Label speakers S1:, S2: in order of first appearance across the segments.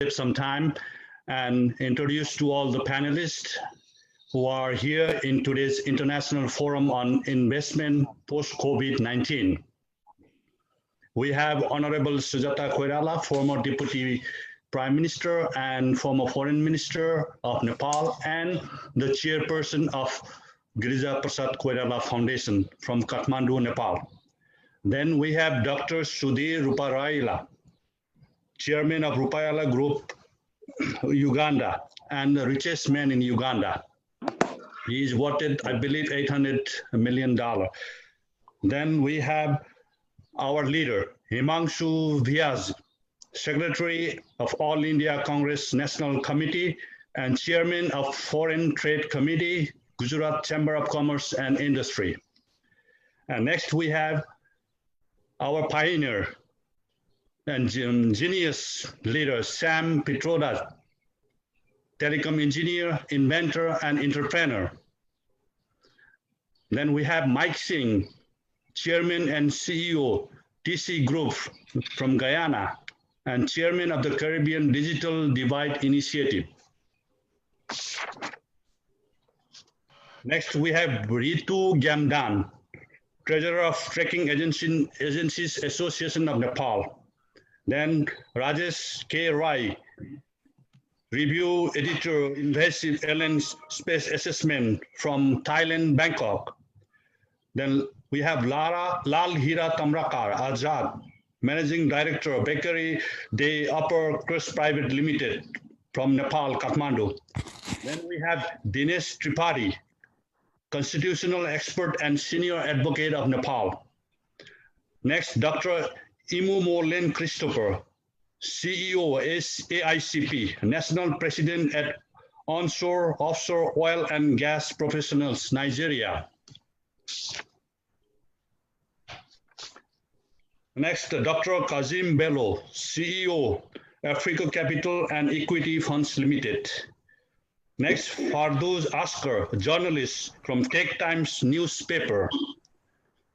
S1: Save some time and introduce to all the panelists who are here in today's International Forum on Investment post-COVID-19. We have Honorable Sujata Koirala, former Deputy Prime Minister and former Foreign Minister of Nepal, and the Chairperson of Girija Prasad Koirala Foundation from Kathmandu, Nepal. Then we have Dr. Sudhir Ruparayala, Chairman of Rupayala Group, Uganda, and the richest man in Uganda. He's worth, I believe, $800 million. Then we have our leader, Himanshu Vyas, Secretary of All India Congress National Committee and Chairman of Foreign Trade Committee, Gujarat Chamber of Commerce and Industry. And next we have our pioneer and genius leader, Sam Pitroda, telecom engineer, inventor, and entrepreneur. Then we have Mike Singh, Chairman and CEO, TC Group from Guyana, and Chairman of the Caribbean Digital Divide Initiative. Next, we have Ritu Gyamdan, Treasurer of Trekking Agencies Association of Nepal. Then Rajesh K. Rai, Review Editor, Invasive Alien Space Assessment from Thailand, Bangkok. Then we have Lal Hira Tamrakar Azad, Managing Director, Bakery De Upper Crust Private Limited from Nepal, Kathmandu. Then we have Dinesh Tripathi, Constitutional Expert and Senior Advocate of Nepal. Next, Dr. Imu Morlen Christopher, CEO, AICP, National President at Onshore Offshore Oil and Gas Professionals, Nigeria. Next, Dr. Kazim Bello, CEO, Africa Capital and Equity Funds Limited. Next, Fardouz Askar, journalist from Tech Times newspaper.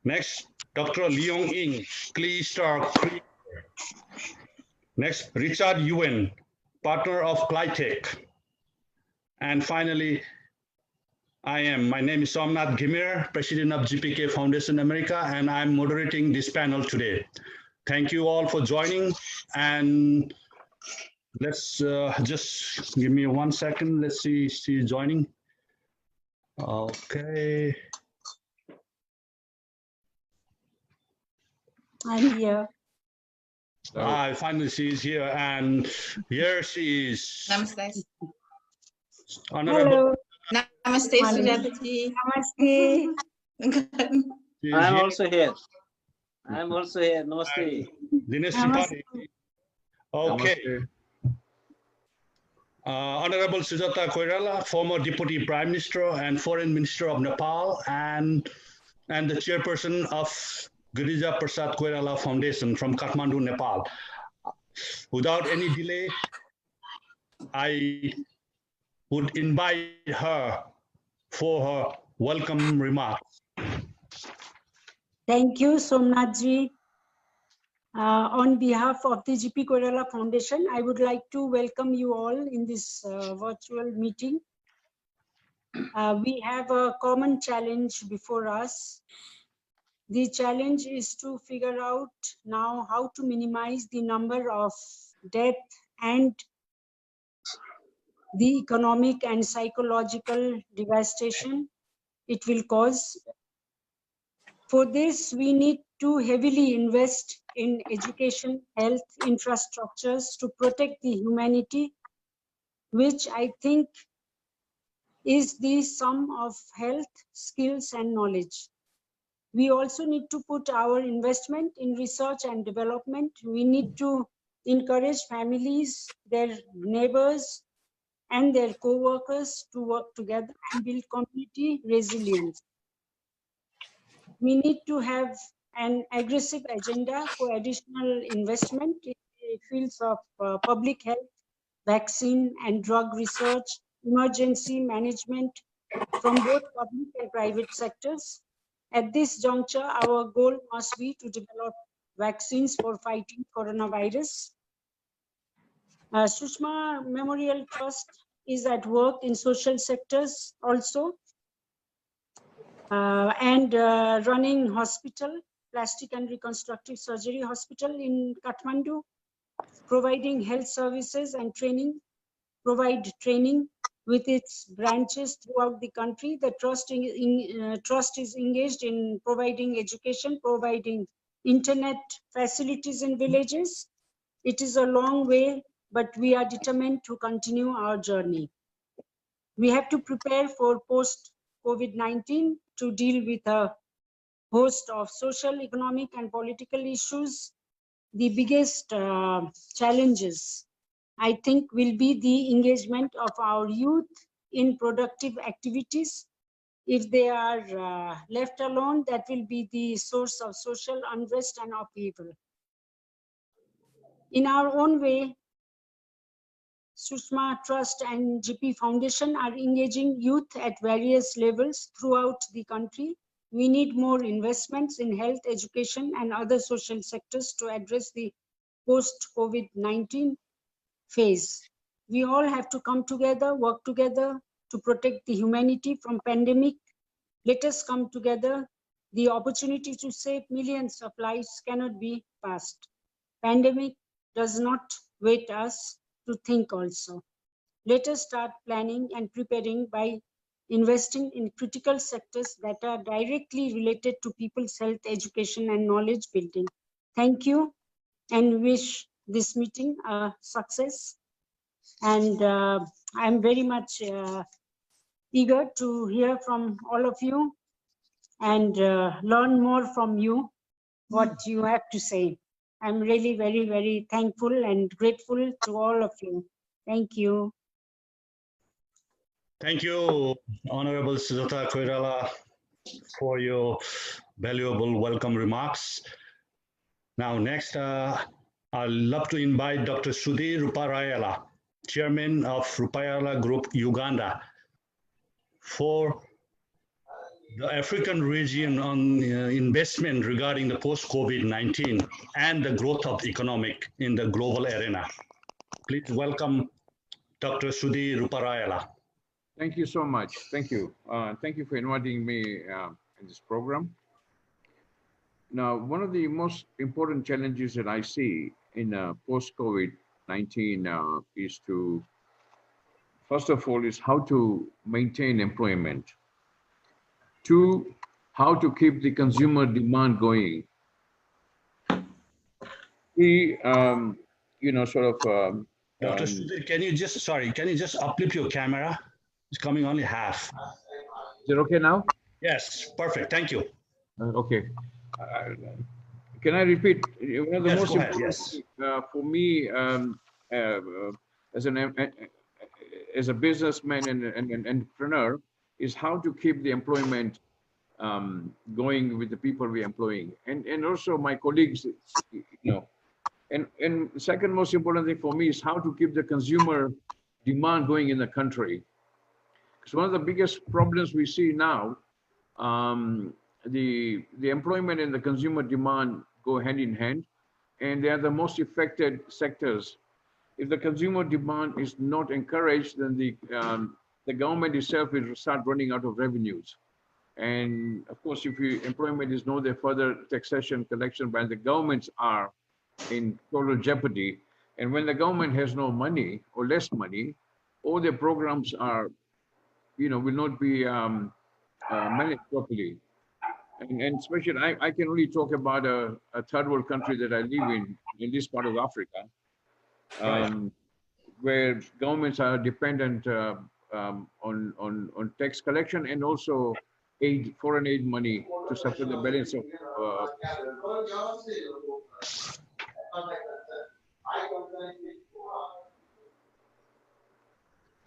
S1: Next, Dr. Leong Ing, Clee Star creator. Next, Richard Yuen, partner of Clytech. And finally, my name is Somnath Ghimir, President of GPK Foundation America, and I'm moderating this panel today. Thank you all for joining, and let's just give me 1 second. Let's see, she's joining. Okay.
S2: I'm here.
S1: Finally, she's here, and here she is.
S3: Namaste.
S1: Honorable.
S2: Hello.
S3: Namaste, Sujataji.
S2: Namaste.
S4: I'm also here. I'm also here. Namaste.
S1: Dinesh Tripathi. Okay.
S4: Namaste.
S1: Honorable Sujata Koirala, former Deputy Prime Minister and Foreign Minister of Nepal, and the Chairperson of Girija Prasad Koirala Foundation from Kathmandu, Nepal. Without any delay, I would invite her for her welcome remarks.
S2: Thank you, Somnathji. On behalf of the GP Koirala Foundation, I would like to welcome you all in this virtual meeting. We have a common challenge before us. The challenge is to figure out now how to minimize the number of death and the economic and psychological devastation it will cause. For this, we need to heavily invest in education, health, infrastructures to protect the humanity, which I think is the sum of health, skills, and knowledge. We also need to put our investment in research and development. We need to encourage families, their neighbors, and their co-workers to work together and build community resilience. We need to have an aggressive agenda for additional investment in the fields of public health, vaccine and drug research, emergency management from both public and private sectors. At this juncture, our goal must be to develop vaccines for fighting coronavirus. Sushma Memorial Trust is at work in social sectors also, and running hospital, plastic and reconstructive surgery hospital in Kathmandu, providing health services and provide training with its branches throughout the country. The trust is engaged in providing education, providing internet facilities in villages. It is a long way, but we are determined to continue our journey. We have to prepare for post-COVID-19 to deal with a host of social, economic, and political issues. The biggest challenges, I think, will be the engagement of our youth in productive activities. If they are left alone, that will be the source of social unrest and upheaval. In our own way, Sushma Trust and GP Foundation are engaging youth at various levels throughout the country. We need more investments in health, education, and other social sectors to address the post-COVID-19 phase. We all have to come together, work together to protect the humanity from pandemic. Let us come together. The opportunity to save millions of lives cannot be passed. Pandemic does not wait us to think also. Let us start planning and preparing by investing in critical sectors that are directly related to people's health, education, and knowledge building. Thank you, and wish this meeting a success. And I'm very much eager to hear from all of you and learn more from you, what you have to say. I'm really very, very thankful and grateful to all of you. Thank you.
S1: Thank you, Honorable Sujata Koirala, for your valuable welcome remarks. Now, next, I'd love to invite Dr. Sudhir Ruparayala, Chairman of Ruparayala Group, Uganda, for the African region on investment regarding the post-COVID-19 and the growth of economic in the global arena. Please welcome Dr. Sudhir Ruparayala.
S5: Thank you so much. Thank you. Thank you for inviting me in this program. Now, one of the most important challenges that I see in post-COVID-19 is to, first of all, is how to maintain employment. Two, how to keep the consumer demand going. Three,
S1: Dr. Sudhir, can you just uplift your camera? It's coming only half.
S5: Is it okay now?
S1: Yes, perfect. Thank you.
S5: Okay. Can I repeat? One of the most important for me as a businessman and an entrepreneur is how to keep the employment going with the people we're employing, and also my colleagues, And second most important thing for me is how to keep the consumer demand going in the country. Because one of the biggest problems we see now, the employment and the consumer demand go hand in hand, and they are the most affected sectors. If the consumer demand is not encouraged, then the government itself will start running out of revenues. And of course, if employment is no, there further taxation collection by the governments are in total jeopardy. And when the government has no money or less money, all their programs are, will not be managed properly. And especially, I can only talk about a third world country that I live in this part of Africa, where governments are dependent on tax collection and also foreign aid money to support the balance of.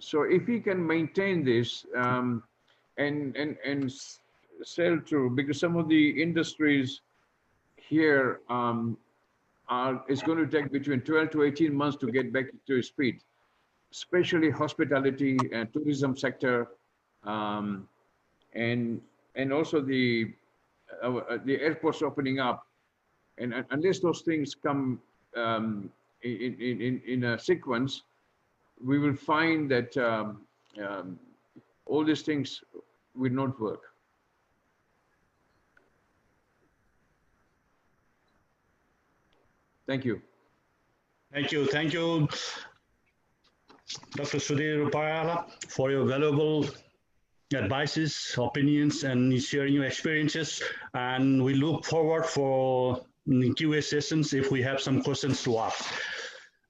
S5: So if we can maintain this and sell through, because some of the industries here it's going to take between 12 to 18 months to get back to speed, especially hospitality and tourism sector, and also the airports opening up, and unless those things come in a sequence, we will find that all these things will not work. Thank you.
S1: Thank you. Thank you, Dr. Sudhir Rupayala, for your valuable advices, opinions, and sharing your experiences. And we look forward for QA sessions if we have some questions to ask.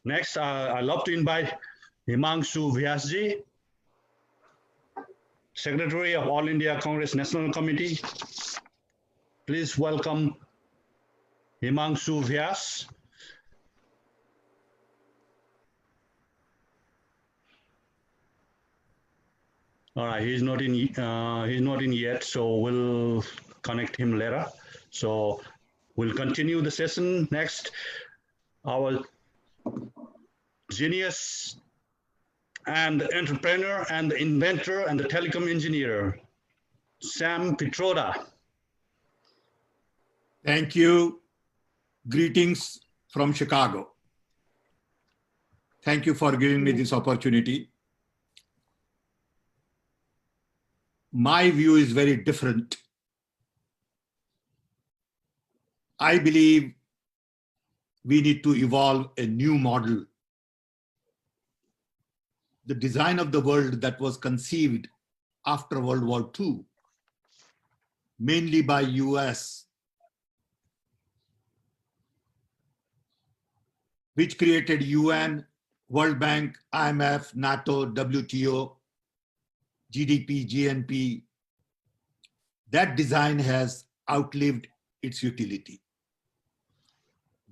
S1: Next, I'd love to invite Himangshu Vyasji, Secretary of All India Congress National Committee. Please welcome Himangshu Vyas. All right, he's not in yet, so we'll connect him later. So we'll continue the session next. Our genius and the entrepreneur and the inventor and the telecom engineer, Sam Pitroda.
S6: Thank you. Greetings from Chicago. Thank you for giving me this opportunity. My view is very different. I believe we need to evolve a new model. The design of the world that was conceived after World War II, mainly by US, which created UN, World Bank, IMF, NATO, WTO, GDP, GNP, that design has outlived its utility.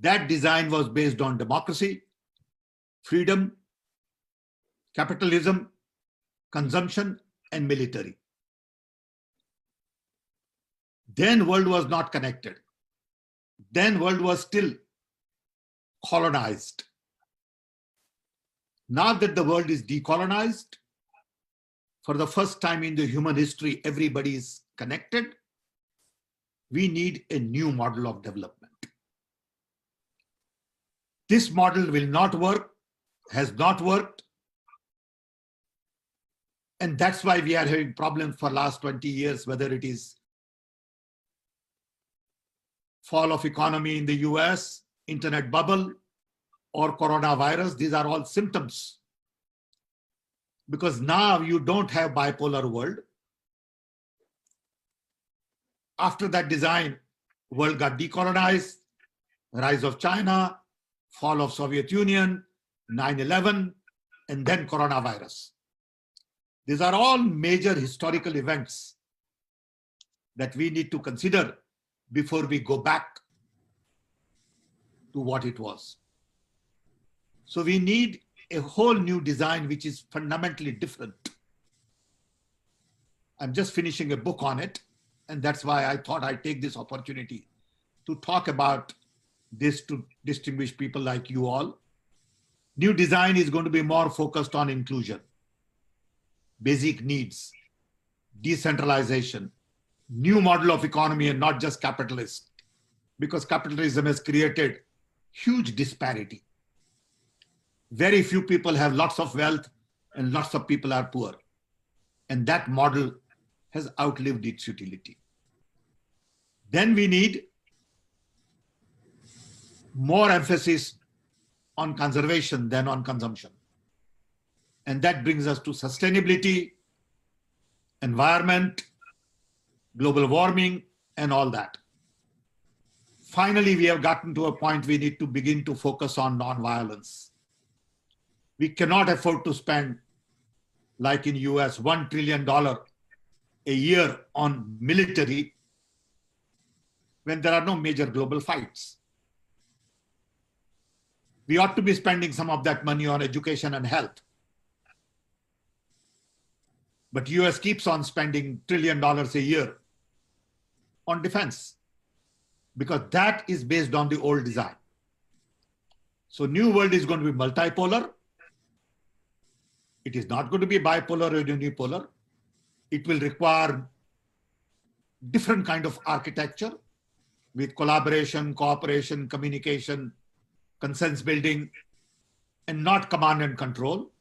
S6: That design was based on democracy, freedom, capitalism, consumption, and military. Then world was not connected. Then world was still colonized. Now that the world is decolonized, for the first time in the human history, everybody is connected. We need a new model of development. This model will not work, has not worked. And that's why we are having problems for last 20 years, whether it is fall of economy in the US, internet bubble, or coronavirus. These are all symptoms. Because now you don't have bipolar world. After that design, world got decolonized, rise of China, fall of Soviet Union, 9/11, and then coronavirus. These are all major historical events that we need to consider before we go back to what it was. So we need a whole new design which is fundamentally different. I'm just finishing a book on it, and that's why I thought I'd take this opportunity to talk about this to distinguished people like you all. New design is going to be more focused on inclusion, basic needs, decentralization, new model of economy and not just capitalist, because capitalism has created huge disparity. Very few people have lots of wealth and lots of people are poor. And that model has outlived its utility. Then we need more emphasis on conservation than on consumption. And that brings us to sustainability, environment, global warming, and all that. Finally, we have gotten to a point we need to begin to focus on non-violence. We cannot afford to spend, like in US, $1 trillion a year on military when there are no major global fights. We ought to be spending some of that money on education and health. But US keeps on spending $1 trillion a year on defense because that is based on the old design. So new world is going to be multipolar. It is not going to be bipolar or unipolar. It will require different kind of architecture with collaboration, cooperation, communication, consensus building, and not command and control.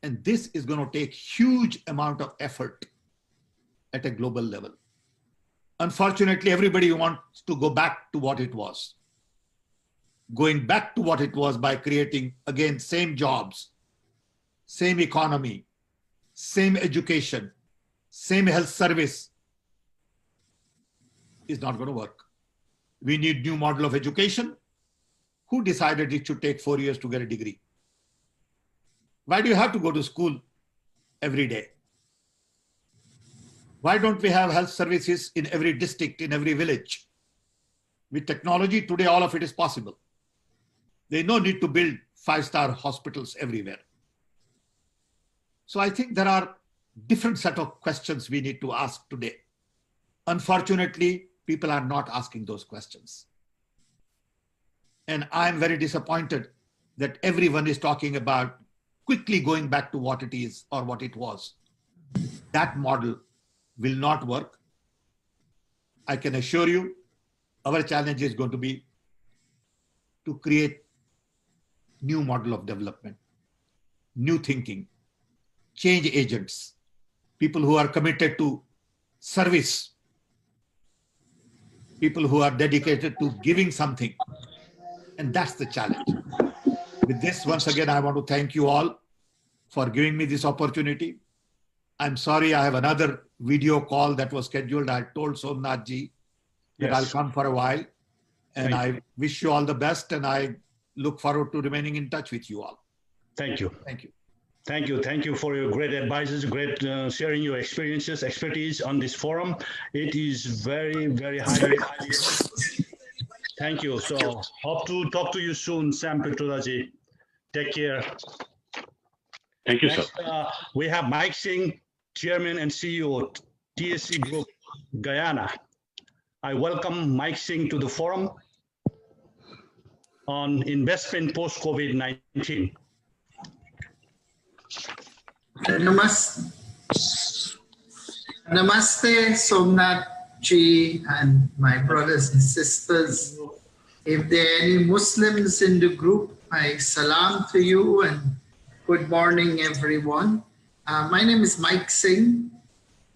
S6: And this is going to take huge amount of effort at a global level. Unfortunately, everybody wants to go back to what it was. Going back to what it was by creating, again, same jobs, same economy, same education, same health service is not going to work. We need new model of education. Who decided it should take 4 years to get a degree? Why do you have to go to school every day? Why don't we have health services in every district, in every village? With technology, today all of it is possible. There's no need to build 5-star hospitals everywhere. So I think there are different set of questions we need to ask today. Unfortunately, people are not asking those questions. And I'm very disappointed that everyone is talking about quickly going back to what it is or what it was. That model will not work. I can assure you, our challenge is going to be to create new model of development, new thinking, change agents, people who are committed to service, people who are dedicated to giving something. And that's the challenge. With this, once again, I want to thank you all for giving me this opportunity. I'm sorry I have another video call that was scheduled. I told Somnathji that I'll come for a while. And I wish you all the best, and I look forward to remaining in touch with you all.
S1: Thank you.
S6: Thank you.
S1: Thank you. Thank you for your great advices, great sharing your experiences, expertise on this forum. It is very, very highly. Thank you. So hope to talk to you soon, Sam Pitrodaji. Take care.
S7: Thank you,
S1: Next,
S7: sir.
S1: we have Mike Singh, Chairman and CEO, TSC Group, Guyana. I welcome Mike Singh to the forum on investment post-COVID-19.
S3: Namaste, Somnath Ji, and my brothers and sisters. If there are any Muslims in the group, my salam to you and good morning, everyone. My name is Mike Singh.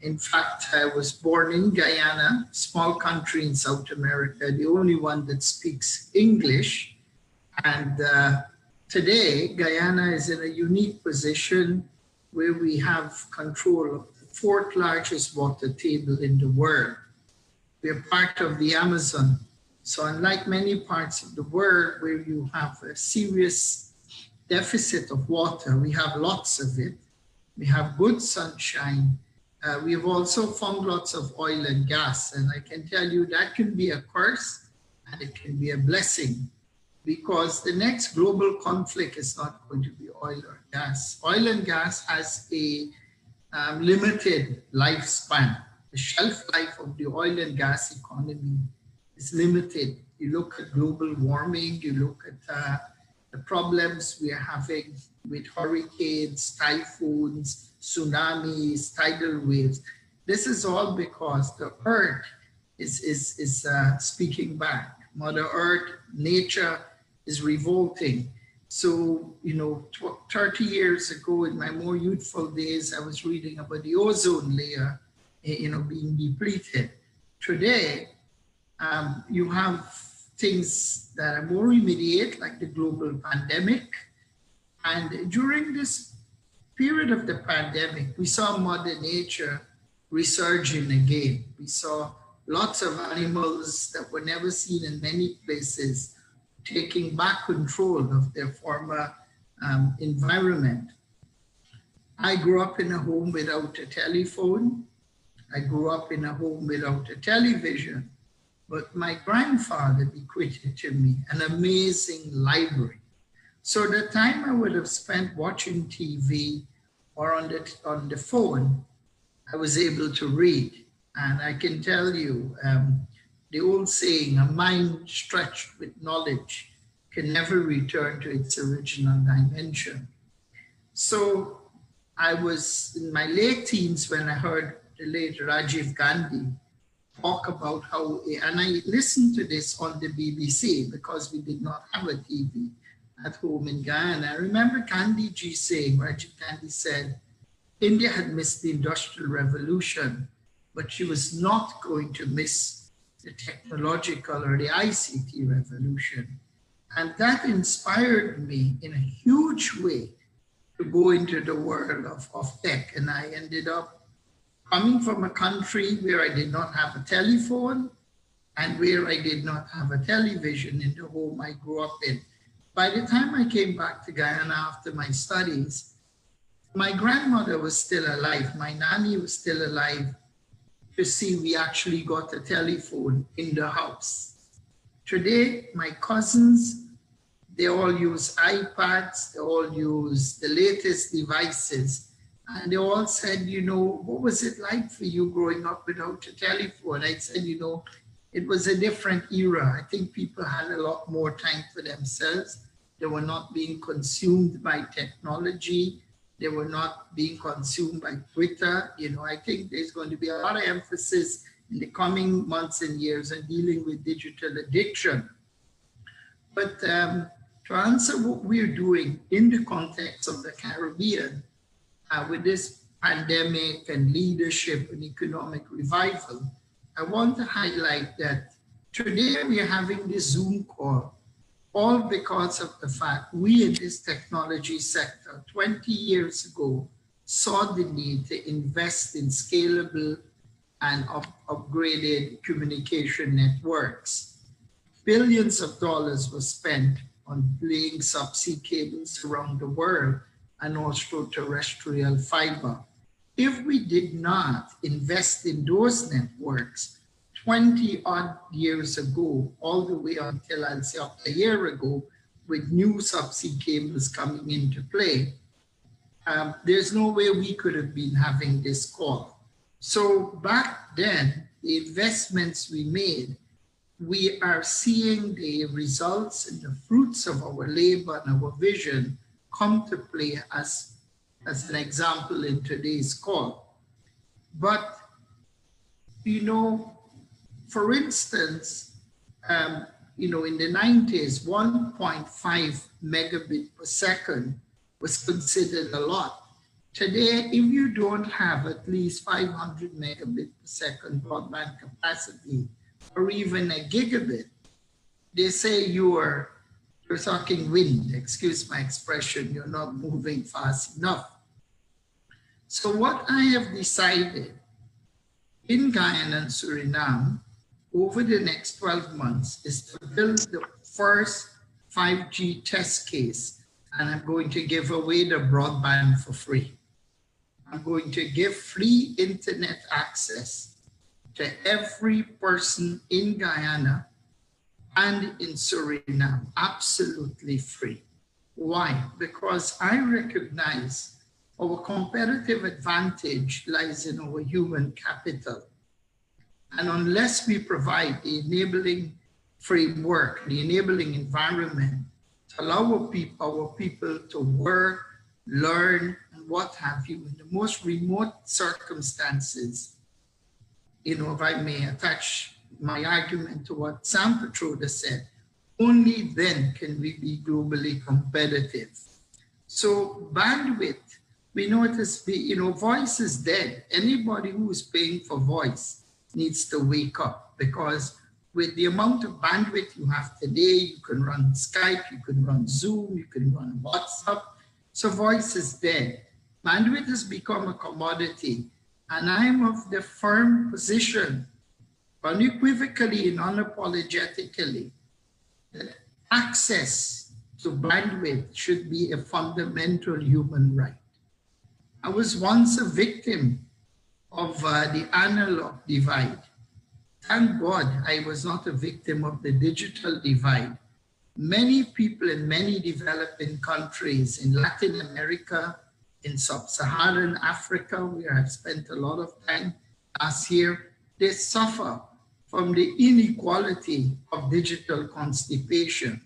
S3: In fact, I was born in Guyana, small country in South America, the only one that speaks English. And today, Guyana is in a unique position where we have control of the 4th largest water table in the world. We are part of the Amazon. So unlike many parts of the world where you have a serious deficit of water, we have lots of it. We have good sunshine. We've also found lots of oil and gas. And I can tell you that can be a curse and it can be a blessing, because the next global conflict is not going to be oil or gas. Oil and gas has a limited lifespan. The shelf life of the oil and gas economy is limited. You look at global warming, you look at the problems we are having with hurricanes, typhoons, tsunamis, tidal waves. This is all because the earth is speaking back. Mother Earth, nature is revolting. So, 30 years ago in my more youthful days, I was reading about the ozone layer, being depleted. Today, you have things that are more immediate, like the global pandemic. And during this period of the pandemic, we saw Mother Nature resurging again. We saw lots of animals that were never seen in many places taking back control of their former environment. I grew up in a home without a telephone. I grew up in a home without a television. But my grandfather bequeathed to me an amazing library. So the time I would have spent watching TV or on the phone, I was able to read. And I can tell you, the old saying, a mind stretched with knowledge can never return to its original dimension. So I was in my late teens when I heard the late Rajiv Gandhi talk about how, and I listened to this on the BBC because we did not have a TV. at home in Guyana. I remember Gandhi ji saying, Rajiv Gandhi said, India had missed the Industrial Revolution, but she was not going to miss the technological or the ICT revolution. And that inspired me in a huge way to go into the world of tech. And I ended up coming from a country where I did not have a telephone and where I did not have a television in the home I grew up in. By the time I came back to Guyana after my studies, my grandmother was still alive. My nanny was still alive. To see, we actually got a telephone in the house. Today, my cousins, they all use iPads, they all use the latest devices. And they all said, you know, what was it like for you growing up without a telephone? I said, you know, it was a different era. I think people had a lot more time for themselves. They were not being consumed by technology. They were not being consumed by Twitter. You know, I think there's going to be a lot of emphasis in the coming months and years on dealing with digital addiction. But to answer what we're doing in the context of the Caribbean, with this pandemic and leadership and economic revival, I want to highlight that today we are having this Zoom call, all because of the fact we in this technology sector 20 years ago saw the need to invest in scalable and upgraded communication networks. Billions of dollars were spent on laying subsea cables around the world and also terrestrial fiber. If we did not invest in those networks 20 odd years ago, all the way until I'll say up a year ago, with new subsea cables coming into play, there's no way we could have been having this call. So back then, the investments we made, we are seeing the results and the fruits of our labor and our vision come to play as an example in today's call. But, you know, for instance, you know, in the 90s, 1.5 megabit per second was considered a lot. Today, if you don't have at least 500 megabit per second broadband capacity, or even a gigabit, they say you're talking wind, excuse my expression, you're not moving fast enough. So what I have decided in Guyana and Suriname over the next 12 months is to build the first 5G test case, and I'm going to give away the broadband for free. I'm going to give free internet access to every person in Guyana and in Suriname, absolutely free. Why? Because I recognize our competitive advantage lies in our human capital. And unless we provide the enabling framework, the enabling environment to allow our people to work, learn, and what have you in the most remote circumstances, you know, if I may attach my argument to what Sam Petroda said, only then can we be globally competitive. So bandwidth, we notice, you know, voice is dead. Anybody who is paying for voice needs to wake up, because with the amount of bandwidth you have today, you can run Skype, you can run Zoom, you can run WhatsApp. So voice is dead. Bandwidth has become a commodity. And I'm of the firm position, unequivocally and unapologetically, that access to bandwidth should be a fundamental human right. I was once a victim of the analog divide. Thank God I was not a victim of the digital divide. Many people in many developing countries in Latin America, in sub-Saharan Africa, where I've spent a lot of time last year, they suffer from the inequality of digital constipation.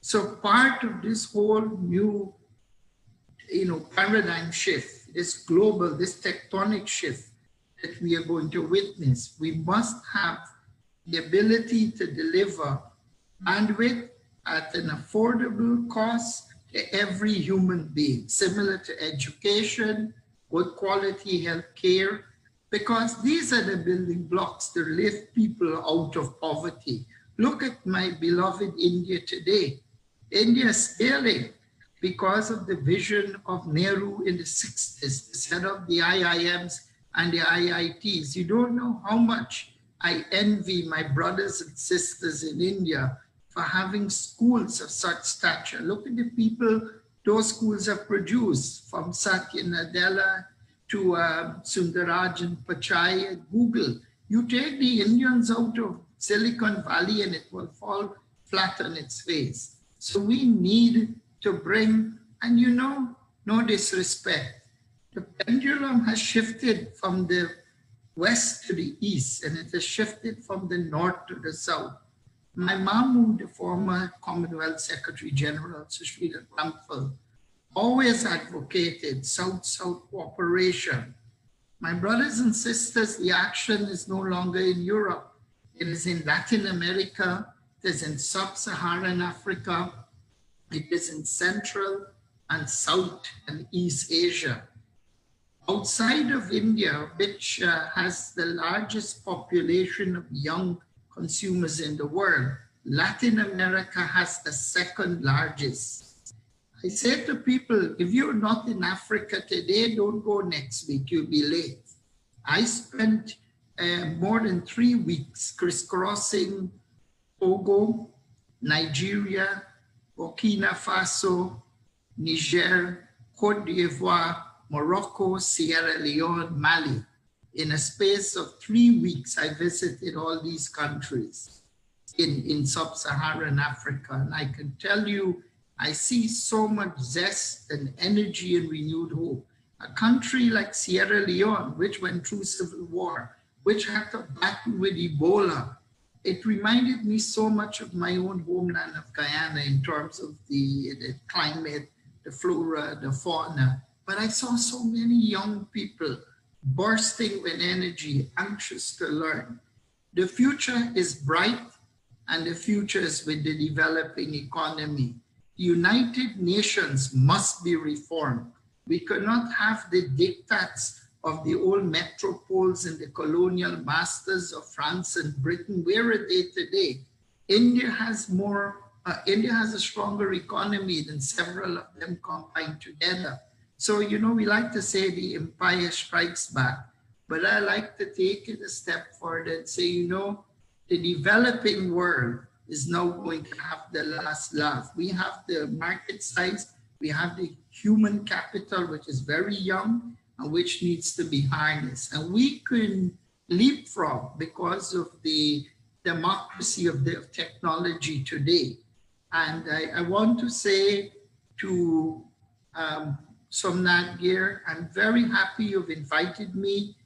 S3: So part of this whole new, you know, paradigm shift, this global, this tectonic shift that we are going to witness, we must have the ability to deliver bandwidth at an affordable cost to every human being, similar to education, good quality health care, because these are the building blocks to lift people out of poverty. Look at my beloved India today. India is failing because of the vision of Nehru in the 60s to set up the IIMs and the IITs. You don't know how much I envy my brothers and sisters in India for having schools of such stature. Look at the people those schools have produced, from Satya Nadella to Sundarajan Pichai at Google. You take the Indians out of Silicon Valley and it will fall flat on its face. So we need to bring, and you know, no disrespect, the pendulum has shifted from the west to the east, and it has shifted from the north to the south. My Mamu, the former Commonwealth Secretary General, Sushmita Ramphal, always advocated South-South cooperation. My brothers and sisters, the action is no longer in Europe. It is in Latin America, it is in Sub-Saharan Africa, it is in Central and South and East Asia. Outside of India, which has the largest population of young consumers in the world, Latin America has the second largest. I say to people, if you're not in Africa today, don't go next week, you'll be late. I spent more than 3 weeks crisscrossing Togo, Nigeria, Burkina Faso, Niger, Cote d'Ivoire, Morocco, Sierra Leone, Mali. In a space of 3 weeks, I visited all these countries in sub-Saharan Africa. And I can tell you, I see so much zest and energy and renewed hope. A country like Sierra Leone, which went through civil war, which had to battle with Ebola, it reminded me so much of my own homeland of Guyana in terms of the climate, the flora, the fauna. But I saw so many young people bursting with energy, anxious to learn. The future is bright, and the future is with the developing economy. The United Nations must be reformed. We cannot have the diktats of the old metropoles and the colonial masters of France and Britain. Where are they today? India has a stronger economy than several of them combined together. So, you know, we like to say the empire strikes back, but I like to take it a step further and say, you know, the developing world is now going to have the last laugh. We have the market size, we have the human capital, which is very young and which needs to be harnessed. And we can leapfrog because of the democracy of the technology today. And I want to say to Somnath Gir, I'm very happy you've invited me.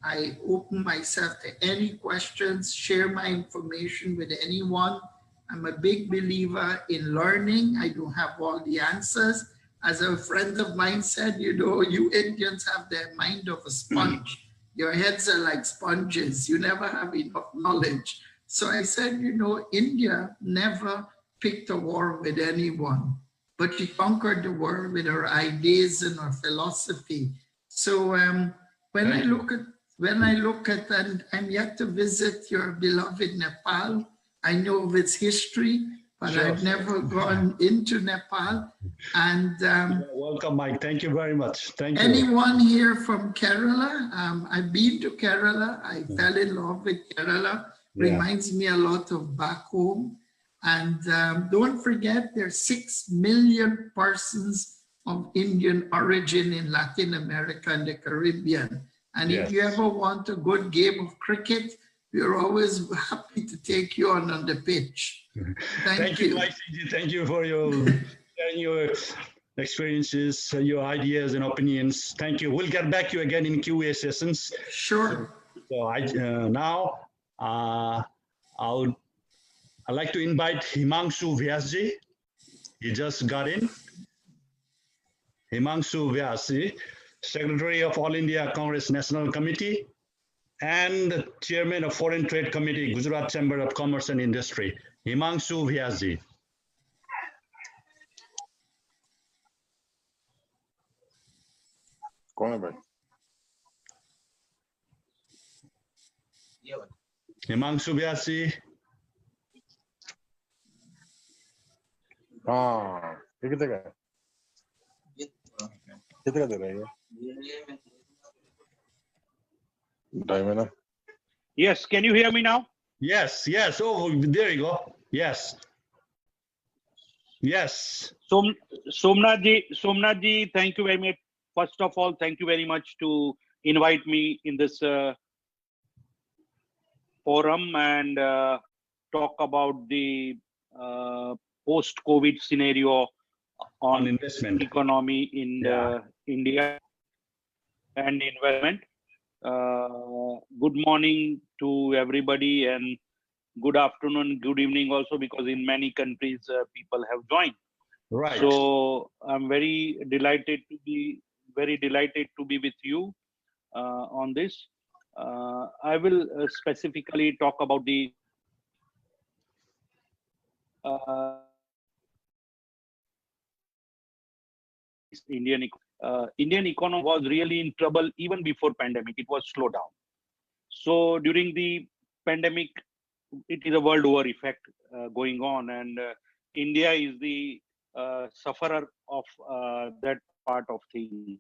S3: I open myself to any questions, share my information with anyone. I'm a big believer in learning. I don't have all the answers. As a friend of mine said, you know, you Indians have the mind of a sponge. Your heads are like sponges. You never have enough knowledge. So I said, you know, India never picked a war with anyone, but she conquered the world with her ideas and her philosophy. So when I look at, and I'm yet to visit your beloved Nepal, I know of its history, but sure. I've never gone into Nepal. And
S1: welcome, Mike. Thank you very much. Thank you.
S3: Anyone here from Kerala? I've been to Kerala. I fell in love with Kerala. Yeah. Reminds me a lot of back home. And don't forget, there's 6 million persons of Indian origin in Latin America and the Caribbean. And yes. If you ever want a good game of cricket, we're always happy to take you on the pitch. Thank you.
S1: Mike. Thank you for sharing your experiences, your ideas and opinions. Thank you. We'll get back to you again in QA sessions.
S3: Sure.
S1: So now I'd like to invite Himanshu Vyasji. He just got in. Himanshu Vyasji, Secretary of All India Congress National Committee and Chairman of Foreign Trade Committee, Gujarat Chamber of Commerce and Industry. Himanshu Vyasji.
S8: कौन है भाई?
S1: Himanshu Vyasi.
S8: हाँ, ये कितने का है? कितने का दे रहा है ये? 2.5 महीना।
S9: Yes, can you hear me now?
S1: Yes, yes. Oh, there you go. Yes. Yes.
S9: Somnath ji, thank you very much. First of all, thank you very much to invite me in this forum and talk about the post-COVID scenario on
S1: investment
S9: economy in India and investment. Good morning to everybody and good afternoon, good evening also, because in many countries people have joined.
S1: Right.
S9: So I'm very delighted to be with you on this. I will specifically talk about the Indian economy was really in trouble even before pandemic. It was slowed down. So during the pandemic, it is a world war effect going on, and India is the sufferer of that part of thing.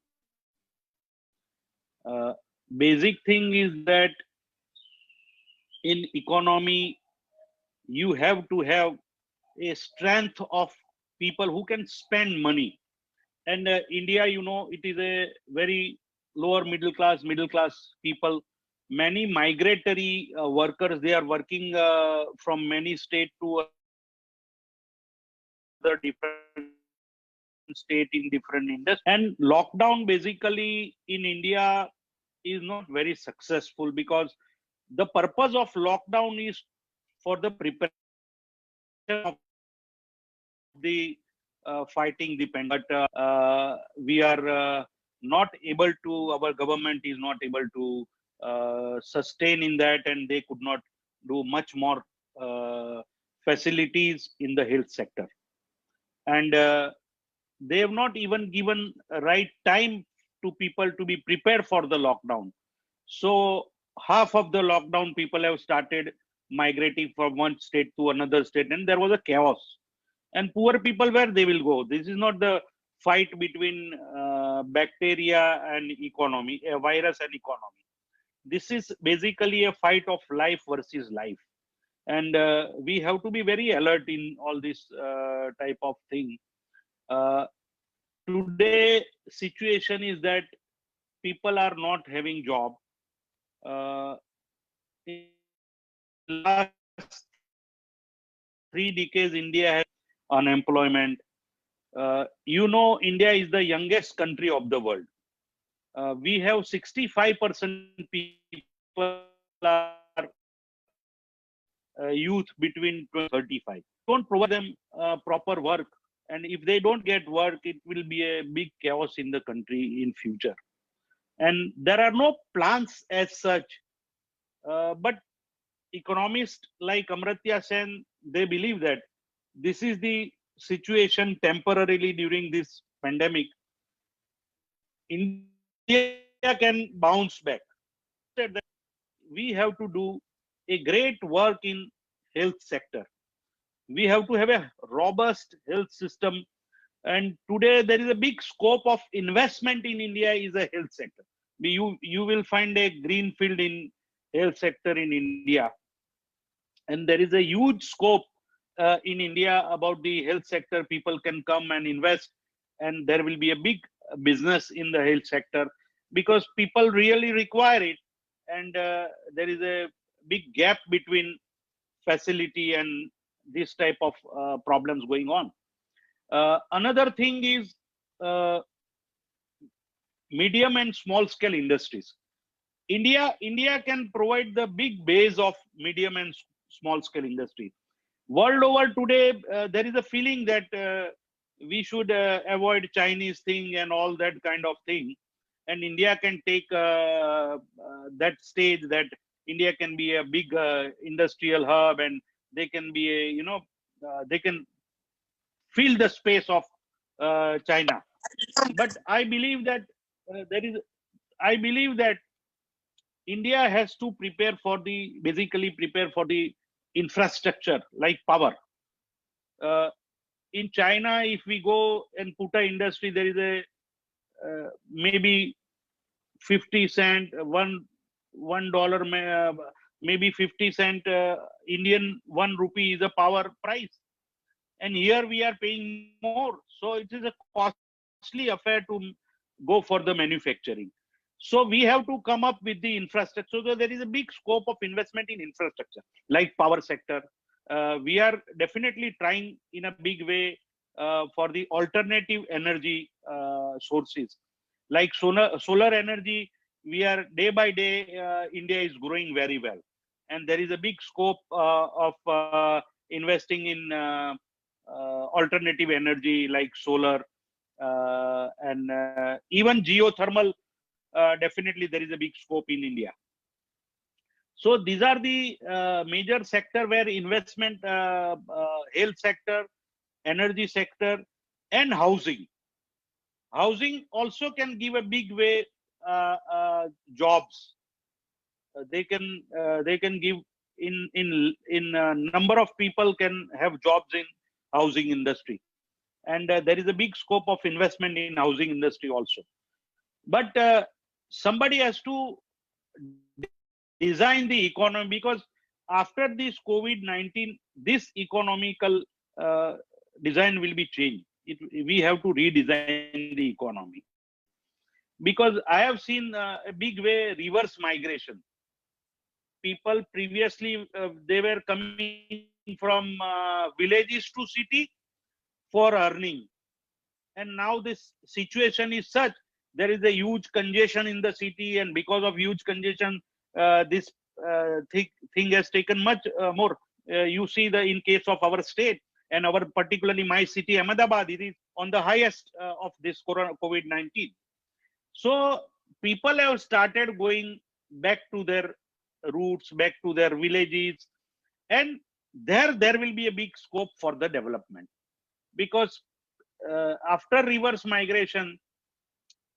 S9: Basic thing is that in economy, you have to have a strength of people who can spend money. And India, you know, it is a very lower middle class people. Many migratory workers, they are working from many state to other different state in different industries. And lockdown basically in India is not very successful because the purpose of lockdown is for the preparation of the fighting the pandemic. But we are not able to, our government is not able to sustain in that, and they could not do much more facilities in the health sector. And they have not even given right time to people to be prepared for the lockdown. So half of the lockdown people have started migrating from one state to another state, and there was a chaos. And poor people, where they will go? This is not the fight between bacteria and economy, a virus and economy. This is basically a fight of life versus life. And we have to be very alert in all this type of thing. Today situation is that people are not having job. In last 3 decades, India has unemployment. You know, India is the youngest country of the world. We have 65% people are youth between 20 and 35. Don't provide them proper work. And if they don't get work, it will be a big chaos in the country in future. And there are no plans as such. But economists like Amartya Sen, they believe that this is the situation temporarily during this pandemic. India can bounce back. We have to do a great work in health sector. We have to have a robust health system. And today there is a big scope of investment in India is a health sector. You will find a green field in health sector in India. And there is a huge scope in India about the health sector. People can come and invest, and there will be a big business in the health sector because people really require it. And there is a big gap between facility and this type of problems going on. Another thing is medium and small scale industries. India can provide the big base of medium and small scale industry. World over today, there is a feeling that we should avoid Chinese thing and all that kind of thing. And India can take that stage that India can be a big industrial hub, and they can be a, they can fill the space of China. But I believe that there is, I believe that India has to prepare for the, basically prepare for the infrastructure like power. In China, if we go and put a industry, there is a maybe 50 cent, $1, maybe 50 cent Indian 1 rupee is a power price. And here we are paying more. So it is a costly affair to go for the manufacturing. So we have to come up with the infrastructure. So there is a big scope of investment in infrastructure, like power sector. We are definitely trying in a big way for the alternative energy sources, like solar energy. We are day by day, India is growing very well, and there is a big scope of investing in alternative energy like solar and even geothermal. Definitely there is a big scope in India. So these are the major sector where investment, health sector, energy sector, and housing. Housing also can give a big way jobs. They can give in number of people can have jobs in housing industry, and there is a big scope of investment in housing industry also. But somebody has to design the economy, because after this COVID-19, this economical design will be changed. We have to redesign the economy, because I have seen a big way reverse migration. People previously they were coming from villages to city for earning, and now this situation is such, there is a huge congestion in the city, and because of huge congestion, this thing has taken much more. You see the in case of our state and our particularly my city Ahmedabad, it is on the highest of this COVID-19. So people have started going back to their roots, back to their villages, and there will be a big scope for the development, because after reverse migration,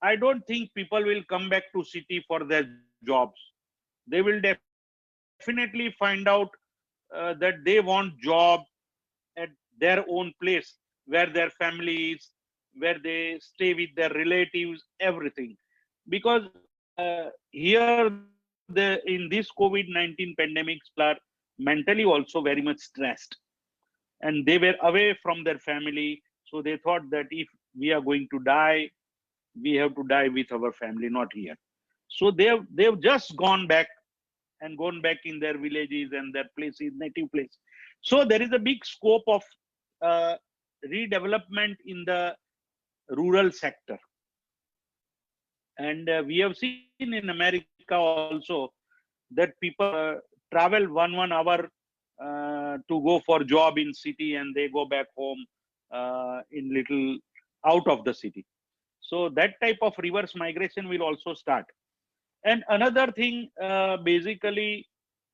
S9: I don't think people will come back to city for their jobs. They will definitely find out that they want job at their own place, where their families, where they stay with their relatives, everything. Because here in this COVID-19 pandemic, people are mentally also very much stressed, and they were away from their family. So they thought that if we are going to die, we have to die with our family, not here. So they've just gone back in their villages and their places, native place. So there is a big scope of redevelopment in the rural sector. And we have seen in America also that people travel one hour to go for job in city, and they go back home in little out of the city. So that type of reverse migration will also start. And another thing, basically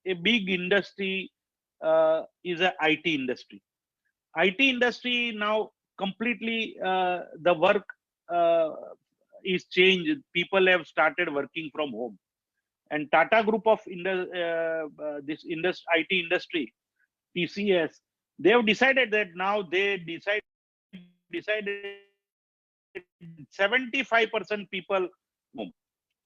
S9: a big industry is a IT industry. IT industry now completely the work is changed. People have started working from home, and Tata Group of this IT industry, TCS, they have decided that now they decided 75% people home.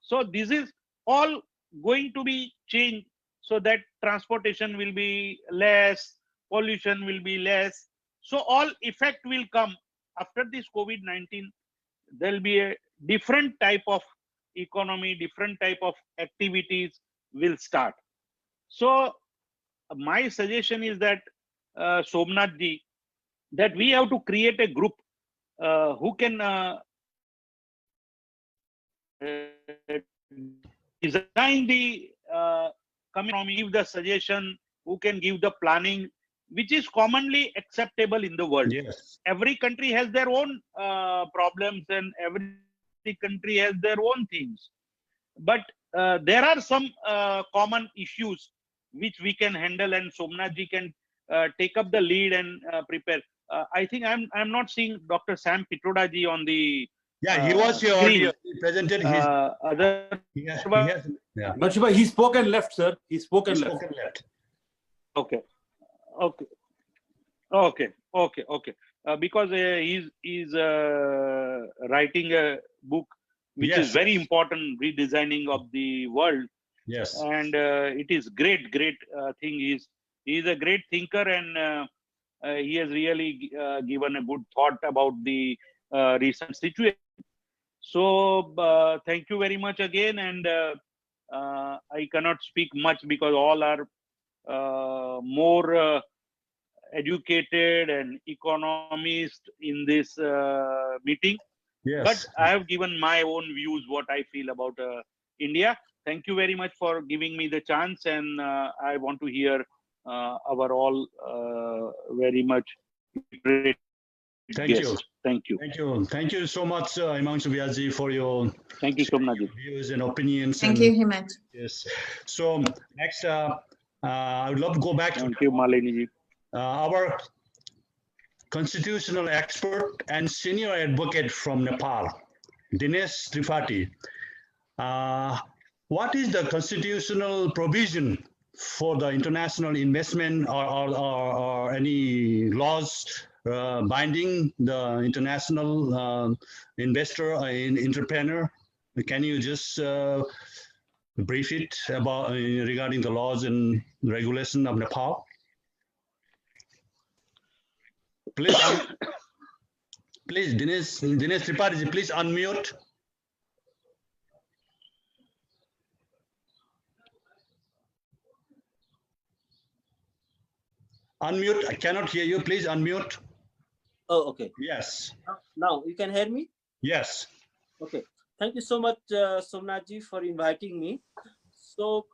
S9: So this is all going to be changed, so that transportation will be less, pollution will be less. So all effect will come after this COVID-19. There will be a different type of economy, different type of activities will start. So my suggestion is that Somnath ji, that we have to create a group who can design the economy, give the suggestion, who can give the planning, which is commonly acceptable in the world.
S1: Yes.
S9: Every country has their own problems, and every country has their own things. But there are some common issues which we can handle, and Somnath ji can take up the lead and prepare. I think I'm not seeing Dr. Sam Pitroda ji on the
S1: Yeah, he was here
S9: screen.
S1: earlier. He presented his.
S9: Other
S1: He has, yeah.
S10: Manshubai, he spoke and left, sir. He spoke and
S1: He's
S10: left.
S1: spoken left.
S9: Okay, okay, okay. Because he's writing a book which
S1: Yes,
S9: is very
S1: yes.
S9: important, redesigning of the world,
S1: Yes.
S9: and it is great thing. He's a great thinker, and he has really given a good thought about the recent situation. So thank you very much again, and I cannot speak much because all are more educated and economists in this meeting.
S1: Yes.
S9: But I have given my own views, what I feel about India. Thank you very much for giving me the chance, and I want to hear our all very much great
S1: Thank you.
S9: guest. Thank you.
S1: Thank you. Thank you so much, Himanshu Vyasji, for your
S9: Thank you, Somnaji.
S1: views and opinions.
S11: Thank
S1: and,
S11: you, Himanshu.
S1: Yes. So next, I would love to go back to
S9: Thank you, Malini.
S1: our constitutional expert and senior advocate from Nepal, Dinesh Tripathi. What is the constitutional provision for the international investment or any laws binding the international investor and entrepreneur? Can you just brief it about regarding the laws and regulation of Nepal? Please, please, Dinesh Tripathi, please unmute. Unmute. I cannot hear you. Please unmute.
S4: Oh, okay.
S1: Yes.
S4: Now you can hear me?
S1: Yes.
S4: Okay. Thank you so much, Somnathji, for inviting me. So,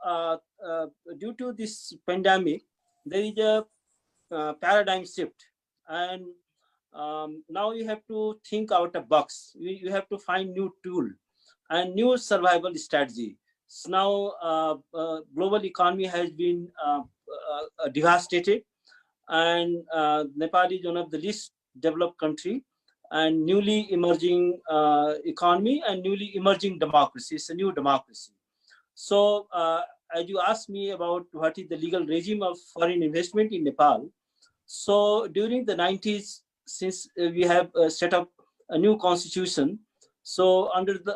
S4: due to this pandemic, there is a paradigm shift, and now you have to think out a box. You have to find new tool and new survival strategy. So now, global economy has been devastated, and Nepal is one of the least developed country and newly emerging economy and newly emerging democracy. It's a new democracy. So as you asked me about what is the legal regime of foreign investment in Nepal, so during the 90s, since we have set up a new constitution, so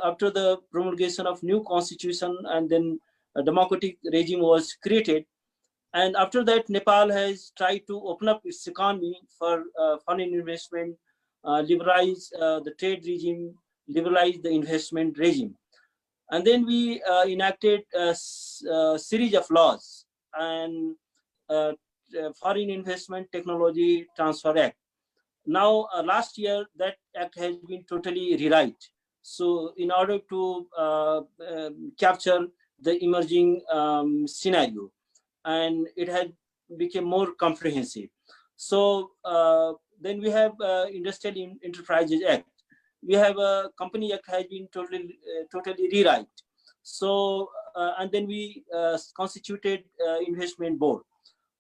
S4: after the promulgation of new constitution, and then a democratic regime was created, and after that Nepal has tried to open up its economy for foreign investment, liberalize the trade regime, liberalize the investment regime. And then we enacted a series of laws, and Foreign Investment Technology Transfer Act. Now, last year, that act has been totally rewrite. So in order to capture the emerging scenario, and it had become more comprehensive. So then we have Industrial Enterprises Act. We have a Company Act has been totally rewrite. So and then we constituted investment board.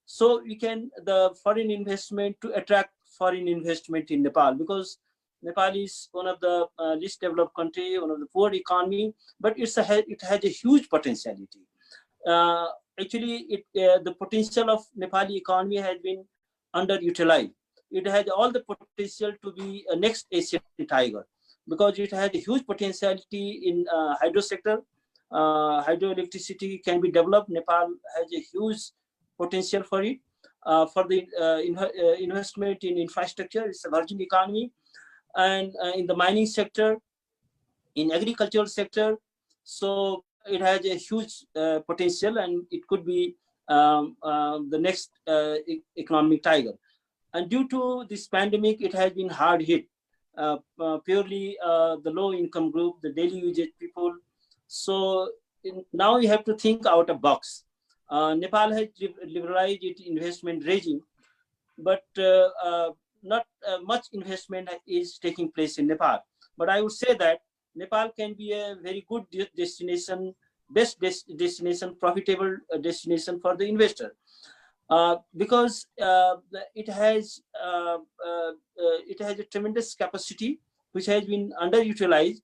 S4: So we can the foreign investment to attract foreign investment in Nepal, because Nepal is one of the least developed country, one of the poor economy, but it has a huge potentiality. Actually, the potential of Nepali economy has been underutilized. It has all the potential to be a next Asian tiger, because it has a huge potentiality in hydro sector. Hydroelectricity can be developed. Nepal has a huge potential for it. For the investment in infrastructure, it's a virgin economy, and in the mining sector, in agricultural sector, so it has a huge potential, and it could be the next economic tiger. And due to this pandemic, it has been hard hit. Purely the low income group, the daily usage people. So now you have to think out of box. Nepal has liberalized its investment regime, but not much investment is taking place in Nepal. But I would say that Nepal can be a very good destination, best destination, profitable destination for the investor, because it has a tremendous capacity which has been underutilized.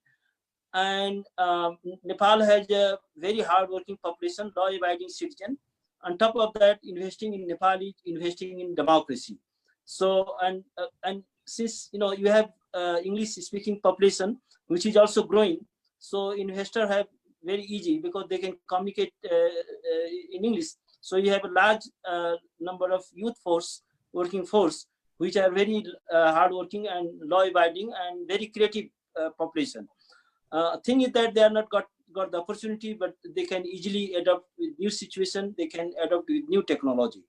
S4: And Nepal has a very hardworking population, law-abiding citizen. On top of that, investing in Nepal is investing in democracy. So, and since you have English-speaking population, which is also growing, so investors have very easy because they can communicate in English. So you have a large number of youth force, working force, which are very hardworking and law-abiding and very creative population. Thing is that they are not got the opportunity, but they can easily adapt with new situation. They can adapt with new technology.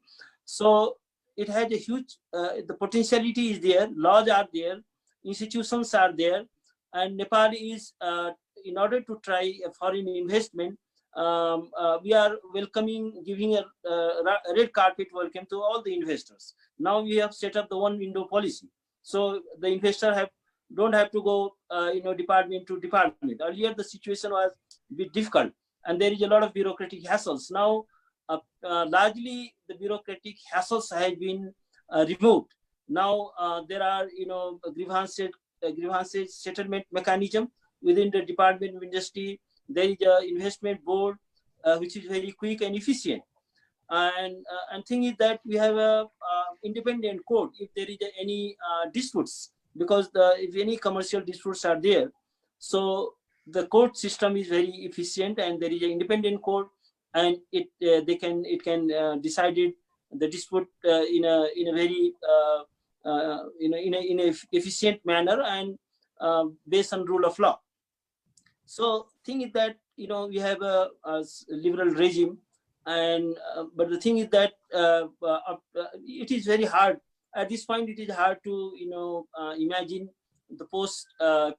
S4: So it has a huge, the potentiality is there, laws are there, institutions are there, and Nepal is, in order to try a foreign investment, we are welcoming, giving a red carpet welcome to all the investors. Now we have set up the one window policy. So the investor don't have to go, department to department. Earlier, the situation was a bit difficult, and there is a lot of bureaucratic hassles. Now, largely the bureaucratic hassles have been removed. Now there are, grievances settlement mechanism within the Department of Industry. There is an investment board which is very quick and efficient. And thing is that we have a independent court if there is any disputes, because if any commercial disputes are there, so the court system is very efficient, and there is an independent court, and it can decide it, the dispute in a very in a efficient manner and based on rule of law. So thing is that we have a liberal regime, and but the thing is that it is very hard at this point. It is hard to imagine the post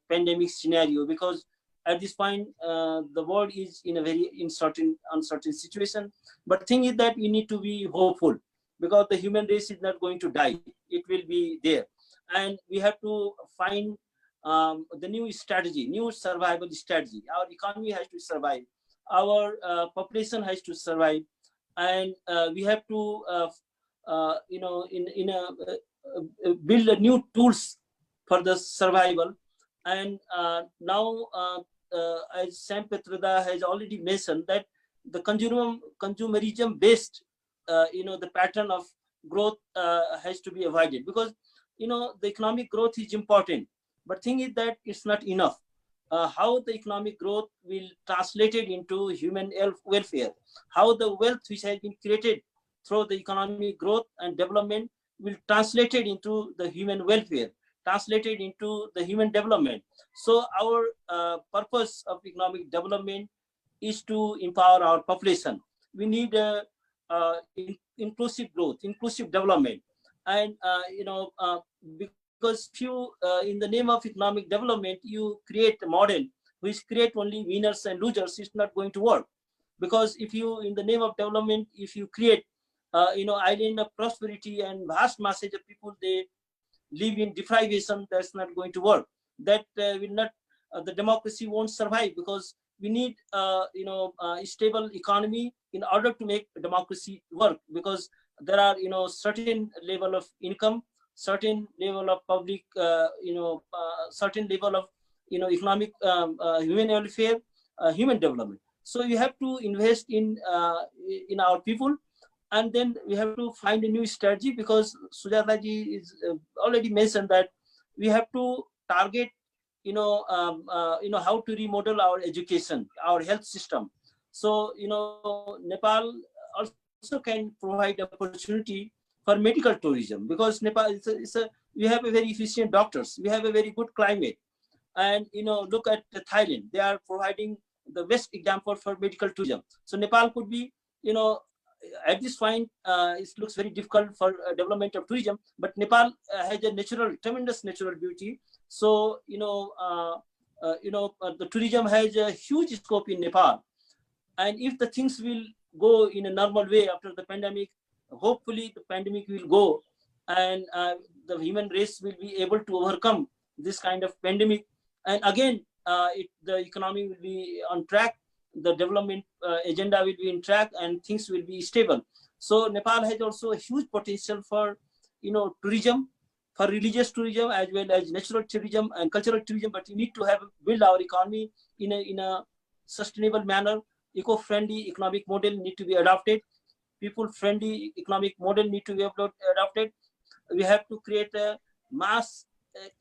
S4: pandemic scenario, because at this point the world is in a very uncertain situation. But thing is that we need to be hopeful, because the human race is not going to die. It will be there, and we have to find the new strategy, new survival strategy. Our economy has to survive, our population has to survive, and we have to build a new tools for the survival. And now as Sam Petrada has already mentioned, that the consumerism based the pattern of growth has to be avoided, because the economic growth is important, but thing is that it's not enough. How the economic growth will translate it into human welfare, how the wealth which has been created through the economic growth and development will translate it into the human welfare, translated into the human development. So our purpose of economic development is to empower our population. We need inclusive growth, inclusive development, and because if you in the name of economic development you create a model which create only winners and losers, it's not going to work. Because if you, in the name of development, if you create island of prosperity and vast masses of people they live in deprivation, that's not going to work. That will not, the democracy won't survive, because we need a stable economy in order to make democracy work. Because there are certain level of income, certain level of public certain level of economic human welfare, human development. So you have to invest in our people, and then we have to find a new strategy, because Sujata ji is already mentioned that we have to target how to remodel our education, our health system. So Nepal also can provide opportunity for medical tourism, because Nepal we have a very efficient doctors, we have a very good climate, and look at Thailand, they are providing the best example for medical tourism. So Nepal could be at this point it looks very difficult for development of tourism, but Nepal has a tremendous natural beauty. So the tourism has a huge scope in Nepal, and if the things will go in a normal way after the pandemic, hopefully the pandemic will go, and the human race will be able to overcome this kind of pandemic, and again the economy will be on track, the development agenda will be in track, and things will be stable. So Nepal has also a huge potential for tourism, for religious tourism as well as natural tourism and cultural tourism, but you need to have build our economy in a sustainable manner. Eco-friendly economic model need to be adopted. People-friendly economic model need to be adopted. We have to create a mass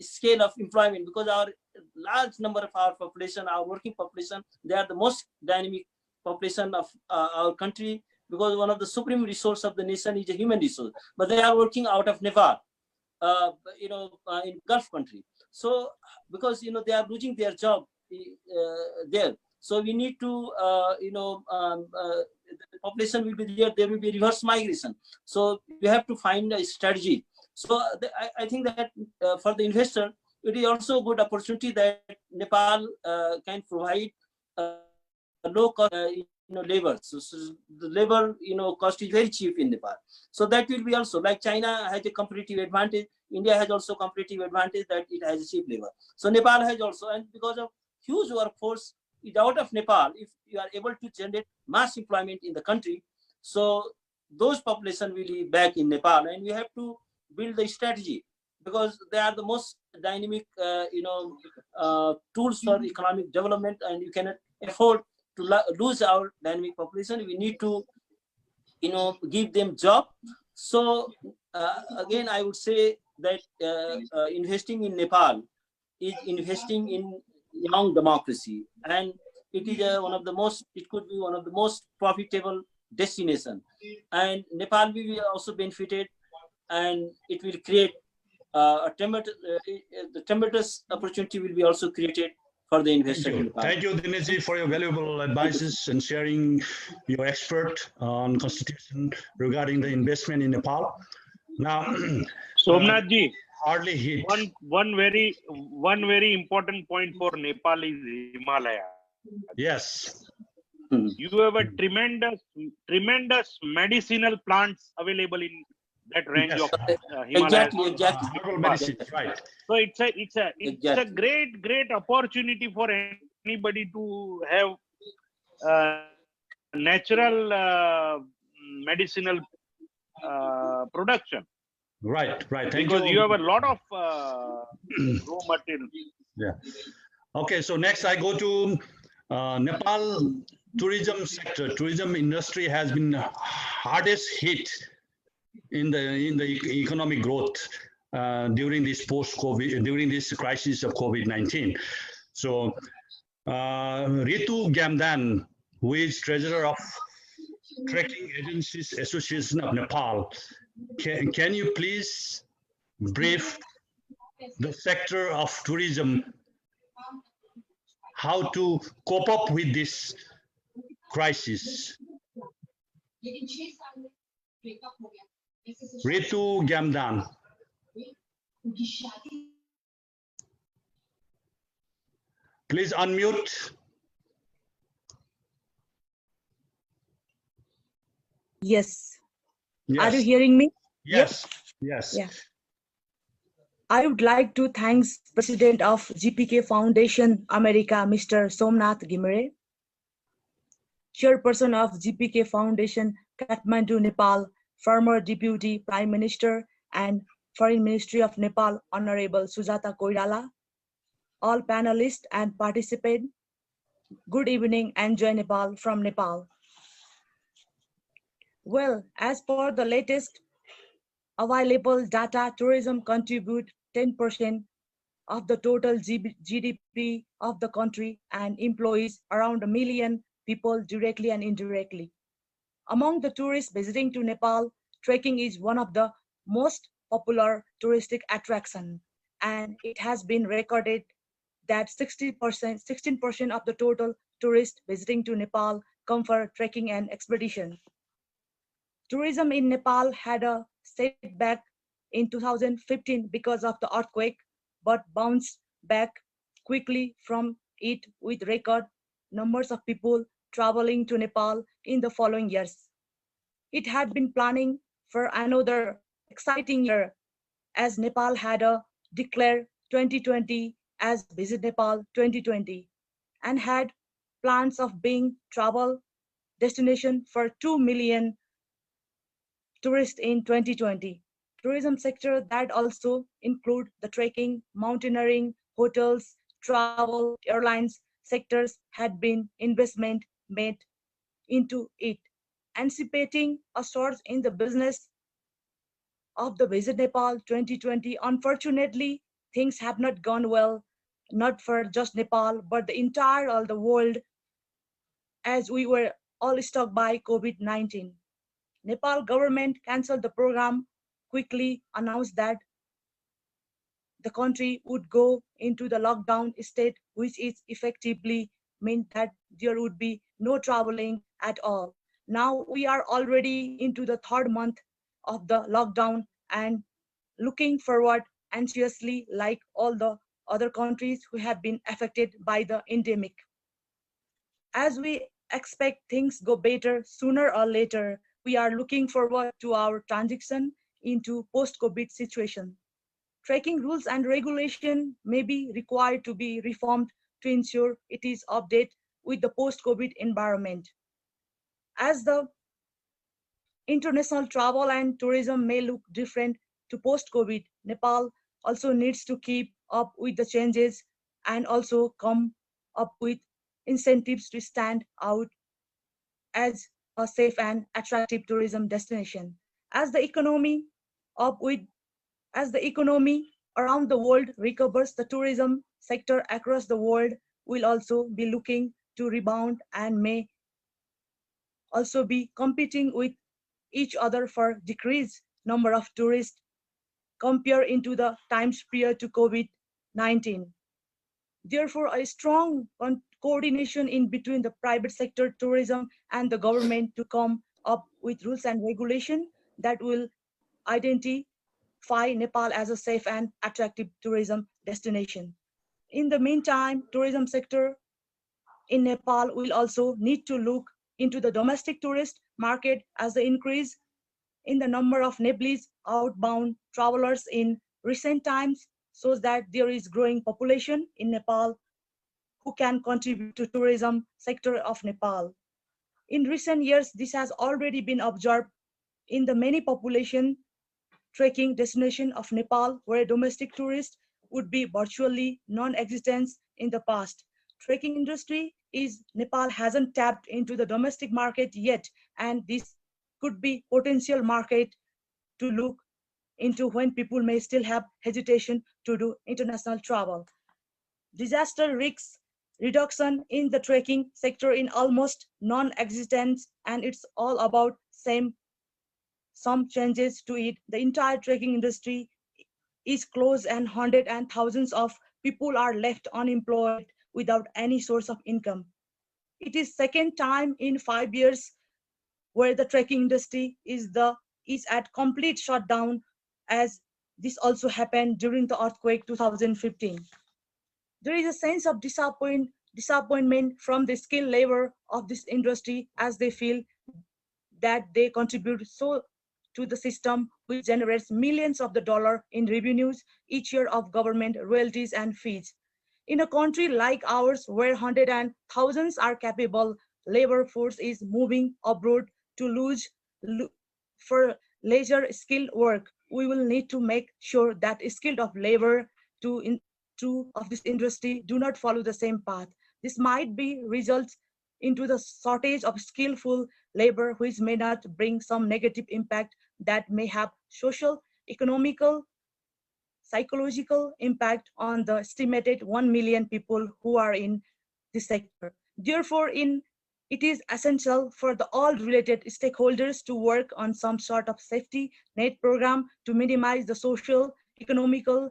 S4: scale of employment, because our large number of our population, our working population, they are the most dynamic population of our country, because one of the supreme resource of the nation is a human resource, but they are working out of Nepal, in Gulf country. So because they are losing their job there, so we need to the population will be there will be reverse migration, so we have to find a strategy. So I think that for the investor it is also a good opportunity that Nepal can provide low cost labor. So the labor cost is very cheap in Nepal, so that will be also, like China has a competitive advantage, India has also competitive advantage that it has a cheap labor. So Nepal has also, and because of huge workforce is out of Nepal, if you are able to generate mass employment in the country, so those population will be back in Nepal, and we have to build the strategy, because they are the most dynamic tools for economic development, and you cannot afford to lose our dynamic population. We need to give them job. So again, I would say that investing in Nepal is investing in young democracy, and it is it could be one of the most profitable destination, and Nepal will be also benefited, and it will create the tremendous opportunity will be also created for the investor.
S1: Thank you, Dineshji, for your valuable advices and sharing your expert on constitution regarding the investment in Nepal. Now,
S9: Somnathji,
S1: hardly hit.
S9: One very important point for Nepal is Himalaya.
S1: Yes.
S9: You have a tremendous medicinal plants available in that range of Himalaya.
S4: Exactly.
S1: Medicine, right.
S9: So it's a great opportunity for anybody to have natural medicinal production.
S1: Right. Thank
S9: because you have a lot of raw material.
S1: Yeah. Okay, so next I go to Nepal tourism sector. Tourism industry has been hardest hit in the economic growth during this post-COVID, during this crisis of COVID-19. So Ritu Gamdan, who is treasurer of Trekking Agencies Association of Nepal, can you please brief the sector of tourism how to cope up with this crisis? Ritu Gamdan. Please unmute.
S11: Yes.
S1: Yes.
S11: Are you hearing me?
S1: Yes. Yes.
S11: Yeah. I would like to thank President of GPK Foundation America, Mr. Somnath Gimre, Chairperson of GPK Foundation Kathmandu, Nepal, former Deputy Prime Minister and Foreign Ministry of Nepal, Honorable Sujata Koirala, all panelists and participants. Good evening and Jai Nepal from Nepal. Well, as per the latest available data, tourism contribute 10% of the total GDP of the country and employs around 1 million people directly and indirectly. Among the tourists visiting to Nepal, trekking is one of the most popular touristic attraction, and it has been recorded that 16% of the total tourists visiting to Nepal come for trekking and expedition. Tourism in Nepal had a setback in 2015 because of the earthquake, but bounced back quickly from it with record numbers of people traveling to Nepal in the following years. It had been planning for another exciting year, as Nepal had declared 2020 as Visit Nepal 2020 and had plans of being travel destination for 2 million tourists in 2020. tourism sector that also include the trekking, mountaineering, hotels, travel, airlines sectors had been investment made into it, anticipating a surge in the business of the Visit Nepal 2020. Unfortunately, things have not gone well, not for just Nepal, but the entire all the world, as we were all struck by COVID-19. Nepal government cancelled the program, quickly announced that the country would go into the lockdown state, which is effectively meant that there would be no traveling at all. Now we are already into the third month of the lockdown and looking forward anxiously like all the other countries who have been affected by the endemic. As we expect things go better sooner or later, we are looking forward to our transition into post-COVID situation. Tracking rules and regulation may be required to be reformed to ensure it is updated with the post-COVID environment. As the international travel and tourism may look different to post-COVID, Nepal also needs to keep up with the changes and also come up with incentives to stand out as a safe and attractive tourism destination. As the economy up with as the economy around the world recovers, the tourism sector across the world will also be looking to rebound and may also be competing with each other for decreased number of tourists compared into the times prior to COVID-19. Therefore, a strong coordination in between the private sector tourism and the government to come up with rules and regulation that will identify Nepal as a safe and attractive tourism destination. In the meantime, tourism sector in Nepal will also need to look into the domestic tourist market as the increase in the number of Nepalese outbound travelers in recent times shows that there is growing population in Nepal who can contribute to tourism sector of Nepal. In recent years, this has already been observed in the many population trekking destination of Nepal where domestic tourists would be virtually non-existent in the past. Trekking industry is Nepal hasn't tapped into the domestic market yet, and this could be potential market to look into when people may still have hesitation to do international travel. Disaster risks reduction in the trekking sector in almost non-existent, and it's all about some changes to it. The entire trekking industry is closed and hundreds and thousands of people are left unemployed without any source of income. It is second time in 5 years where the trekking industry is at complete shutdown, as this also happened during the earthquake 2015. There is a sense of disappointment from the skilled labor of this industry as they feel that they contribute so to the system which generates millions of the dollar in revenues each year of government royalties and fees. In a country like ours where hundreds and thousands are capable, labor force is moving abroad to for leisure skilled work. We will need to make sure that skilled of labor of this industry do not follow the same path. This might be results into the shortage of skillful labor, which may not bring some negative impact that may have social, economical, psychological impact on the estimated 1 million people who are in this sector. Therefore, it is essential for all related stakeholders to work on some sort of safety net program to minimize the social, economical,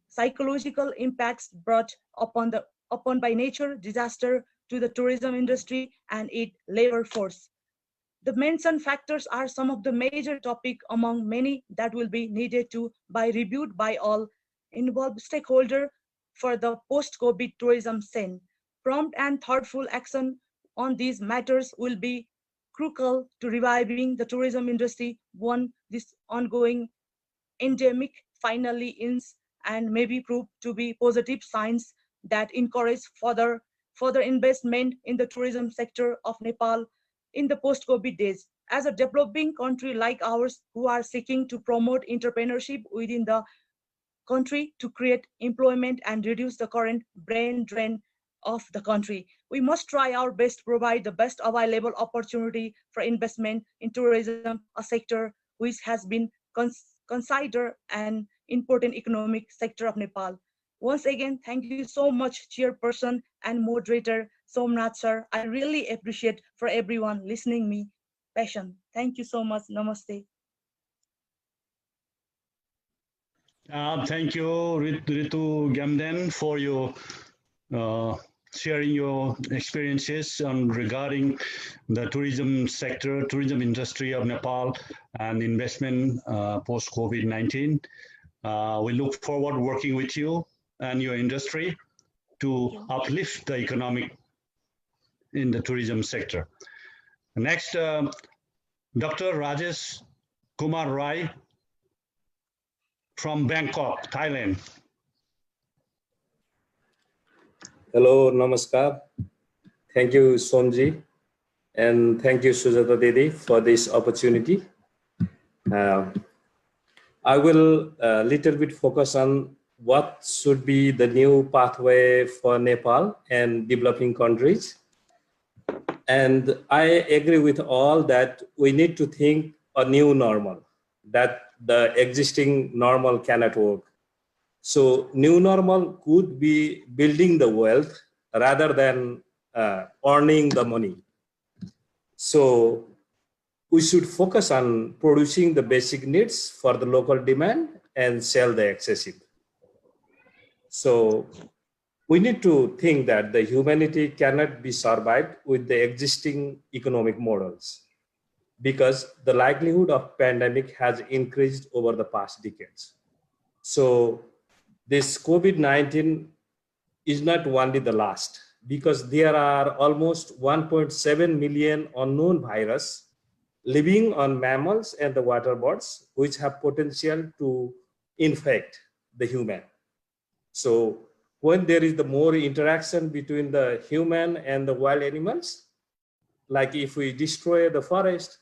S11: psychological impacts brought upon by nature disaster to the tourism industry and its labor force. The mentioned factors are some of the major topics among many that will be needed to be reviewed by all involved stakeholders for the post-COVID tourism scene. Prompt and thoughtful action on these matters will be crucial to reviving the tourism industry once this ongoing endemic finally ends and maybe prove to be positive signs that encourage further investment in the tourism sector of Nepal in the post-COVID days. As a developing country like ours, who are seeking to promote entrepreneurship within the country to create employment and reduce the current brain drain of the country, we must try our best to provide the best available opportunity for investment in tourism, a sector which has been considered an important economic sector of Nepal. Once again, thank you so much, Chairperson and Moderator Somnath sir. I really appreciate for everyone listening me passion. Thank you so much. Namaste.
S1: Thank you, Ritu Gamden, for your sharing your experiences regarding the tourism sector, tourism industry of Nepal and investment post COVID-19. We look forward working with you and your industry to uplift the economic in the tourism sector. Next, Dr. Rajesh Kumar Rai from Bangkok, Thailand.
S12: Hello, namaskar. Thank you, Somji, and thank you, Sujata Didi, for this opportunity. I will a little bit focus on what should be the new pathway for Nepal and developing countries. And I agree with all that we need to think a new normal, that the existing normal cannot work. So new normal could be building the wealth rather than earning the money. So we should focus on producing the basic needs for the local demand and sell the excessive. So we need to think that the humanity cannot be survived with the existing economic models because the likelihood of pandemic has increased over the past decades. So this COVID-19 is not only the last because there are almost 1.7 million unknown virus living on mammals and the water birds, which have potential to infect the human. So when there is the more interaction between the human and the wild animals, like if we destroy the forest,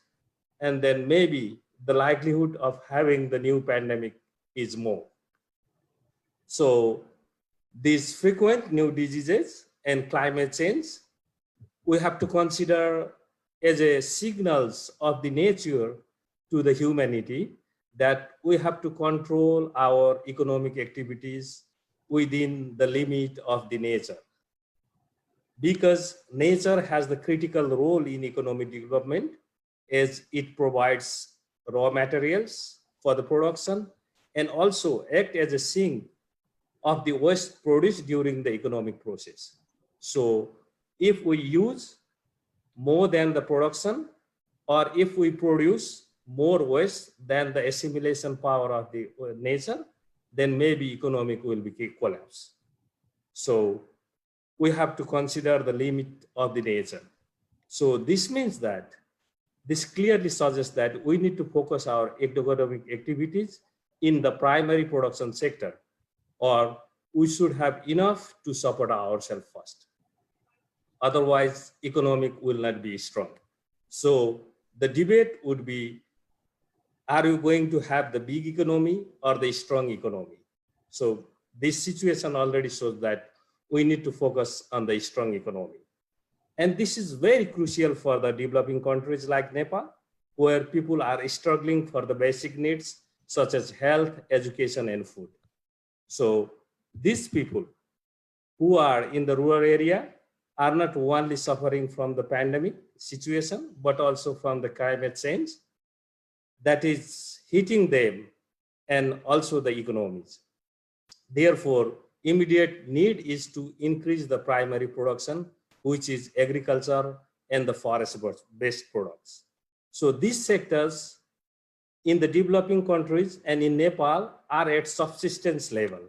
S12: and then maybe the likelihood of having the new pandemic is more. So these frequent new diseases and climate change, we have to consider as a signals of the nature to the humanity that we have to control our economic activities within the limit of the nature. Because nature has the critical role in economic development as it provides raw materials for the production and also act as a sink of the waste produced during the economic process. So if we use more than the production, or if we produce more waste than the assimilation power of the nature, then maybe economic will be collapse. So we have to consider the limit of the nature. So this means that this clearly suggests that we need to focus our economic activities in the primary production sector, or we should have enough to support ourselves first. Otherwise, economic will not be strong. So the debate would be, are you going to have the big economy or the strong economy? So this situation already shows that we need to focus on the strong economy. And this is very crucial for the developing countries like Nepal, where people are struggling for the basic needs such as health, education, and food. So these people who are in the rural area are not only suffering from the pandemic situation, but also from the climate change that is hitting them and also the economies. Therefore, immediate need is to increase the primary production, which is agriculture and the forest-based products. So these sectors in the developing countries and in Nepal are at subsistence level.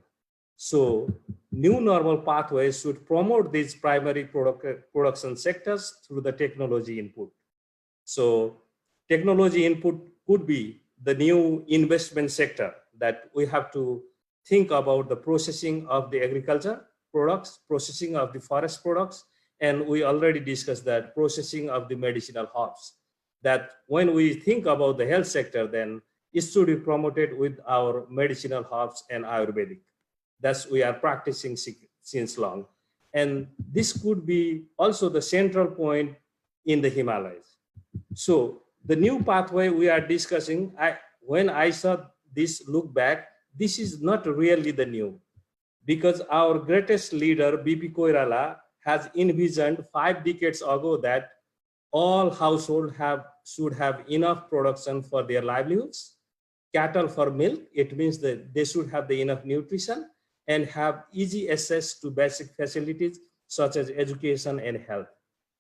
S12: So new normal pathways should promote these primary production sectors through the technology input. So technology input could be the new investment sector that we have to think about the processing of the agriculture products, processing of the forest products, and we already discussed that processing of the medicinal herbs. that when we think about the health sector, then it should be promoted with our medicinal herbs and Ayurvedic. That's we are practicing since long. And this could be also the central point in the Himalayas. So the new pathway we are discussing, when I saw this look back, this is not really the new, because our greatest leader, BP Koirala, has envisioned 5 decades ago that all households should have enough production for their livelihoods. Cattle for milk, it means that they should have the enough nutrition and have easy access to basic facilities such as education and health.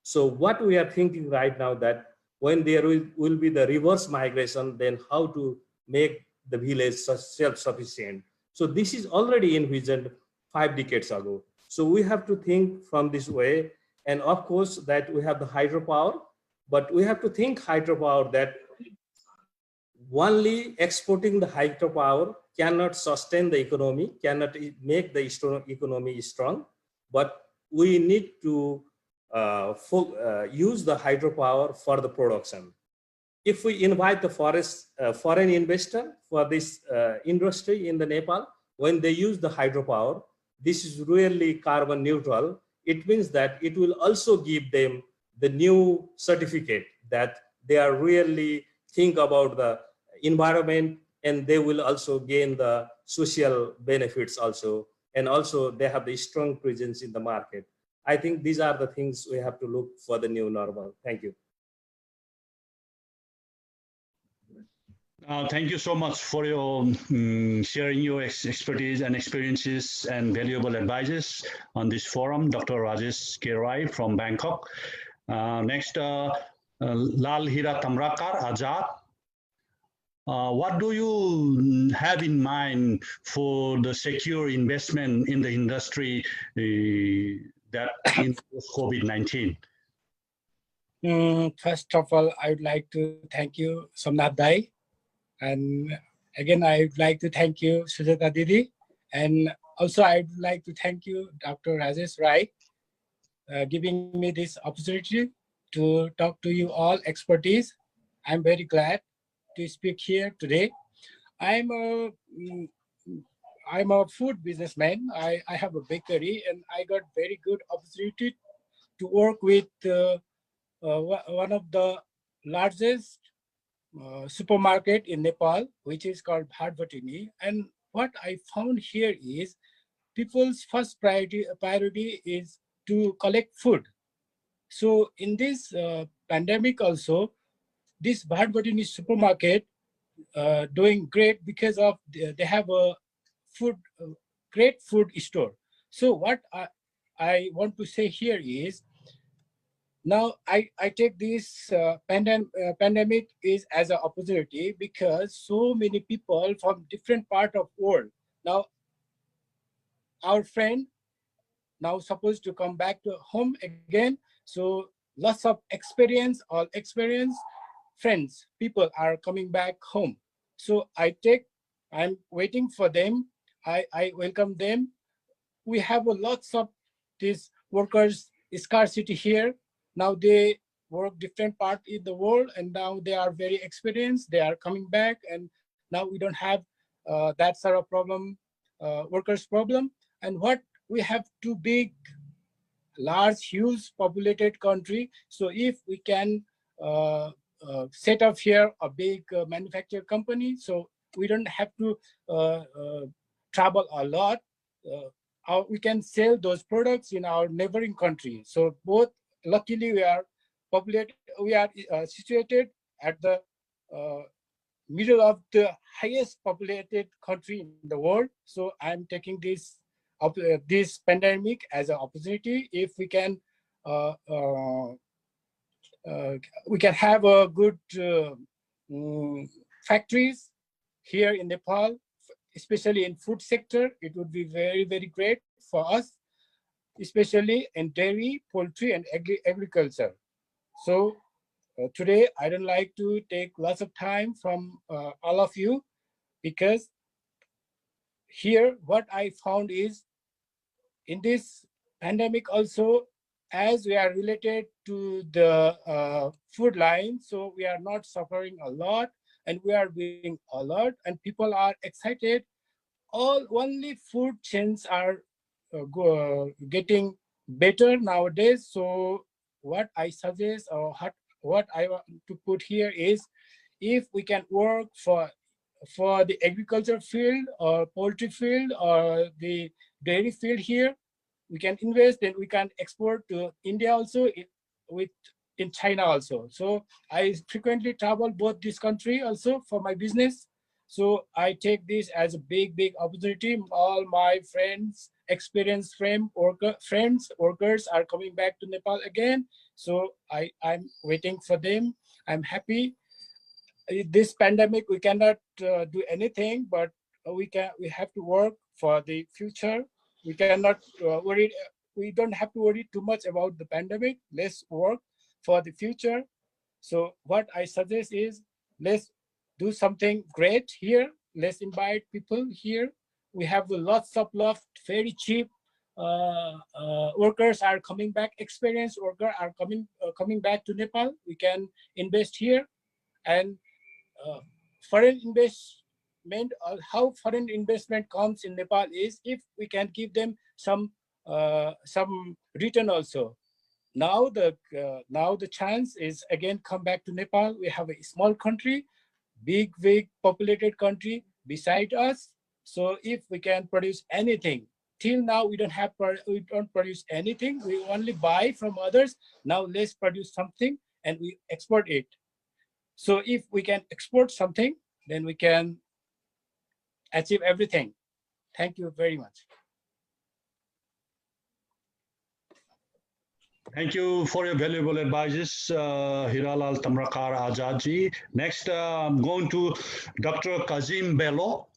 S12: So what we are thinking right now, that when there will be the reverse migration, then how to make the village self-sufficient. So this is already envisioned 5 decades ago. So we have to think from this way. And of course that we have the hydropower, but we have to think hydropower that only exporting the hydropower cannot sustain the economy, cannot make the economy strong, but we need to use the hydropower for the production. If we invite the foreign investor for this industry in the Nepal, when they use the hydropower, this is really carbon neutral. It means that it will also give them the new certificate that they are really think about the environment, and they will also gain the social benefits also. And also they have the strong presence in the market. I think these are the things we have to look for the new normal. Thank you.
S1: Thank you so much for your sharing your expertise and experiences and valuable advices on this forum, Dr. Rajesh K. Rai from Bangkok. Next, Lal Hira Tamrakar Azad. What do you have in mind for the secure investment in the industry that in COVID-19?
S13: First of all, I would like to thank you, Somnath Dai. And again, I would like to thank you, Sujata Didi. And also, I would like to thank you, Dr. Rajesh Rai, giving me this opportunity to talk to you all expertise. I'm very glad to speak here today. I'm a food businessman. I have a bakery, and I got very good opportunity to work with one of the largest supermarket in Nepal, which is called Bhatbhatini. And what I found here is people's first priority is to collect food. So in this pandemic also, this Bhatbhatini supermarket doing great because of they have a great food store. So what I want to say here is, now I take this pandemic is as an opportunity, because so many people from different part of world, now our friend now supposed to come back to home again. So lots of experienced friends, people are coming back home. So I'm waiting for them. I welcome them. We have a lots of these workers scarcity here. Now they work different part in the world, and now they are very experienced. They are coming back, and now we don't have that sort of problem, workers problem. And what we have too big, large, huge populated country. So if we can set up here a big manufacturing company, so we don't have to travel a lot. We can sell those products in our neighboring country. So both, luckily we are situated at the middle of the highest populated country in the world. So I'm taking this pandemic as an opportunity. If we can have a good factories here in Nepal, especially in food sector, it would be very, very great for us, especially in dairy, poultry, and agriculture. So today, I don't like to take lots of time from all of you, because here what I found is, in this pandemic also, as we are related to the food line, so we are not suffering a lot, and we are being alert, and people are excited. Only food chains are getting better nowadays. So what I suggest, or what I want to put here is, if we can work for the agriculture field or poultry field or the dairy field here, we can invest, and we can export to India also, in China also. So I frequently travel both this country also for my business. So I take this as a big opportunity. All my friends, experienced friends, workers are coming back to Nepal again. So I'm waiting for them. I'm happy. This pandemic, we cannot do anything, but we have to work for the future. We cannot worry. We don't have to worry too much about the pandemic. Let's work for the future. So what I suggest is, let's do something great here. Let's invite people here. We have lots of very cheap workers are coming back. Experienced workers are coming back to Nepal. We can invest here, and foreign investment, how foreign investment comes in Nepal is if we can give them some return also. Now the chance is again come back to Nepal. We have a small country, big populated country beside us. So if we can produce anything, till now we don't produce anything. We only buy from others. Now let's produce something and we export it. So if we can export something, then we can achieve everything. Thank you very much.
S1: Thank you for your valuable advices, Hiralal Tamrakar Azadji. Next, I'm going to Dr. Kazim Bello,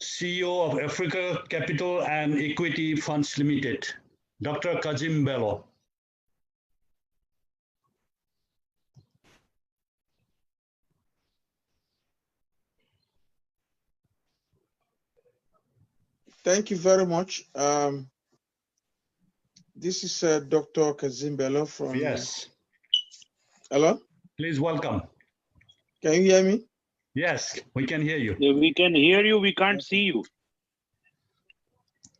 S1: CEO of Africa Capital and Equity Funds Limited. Dr. Kazim Bello.
S14: Thank you very much. This is Dr. Kazim Bello from...
S1: Yes.
S14: Hello?
S1: Please welcome.
S14: Can you hear me?
S1: Yes, we can hear you.
S9: Yeah, we can hear you. We can't see you.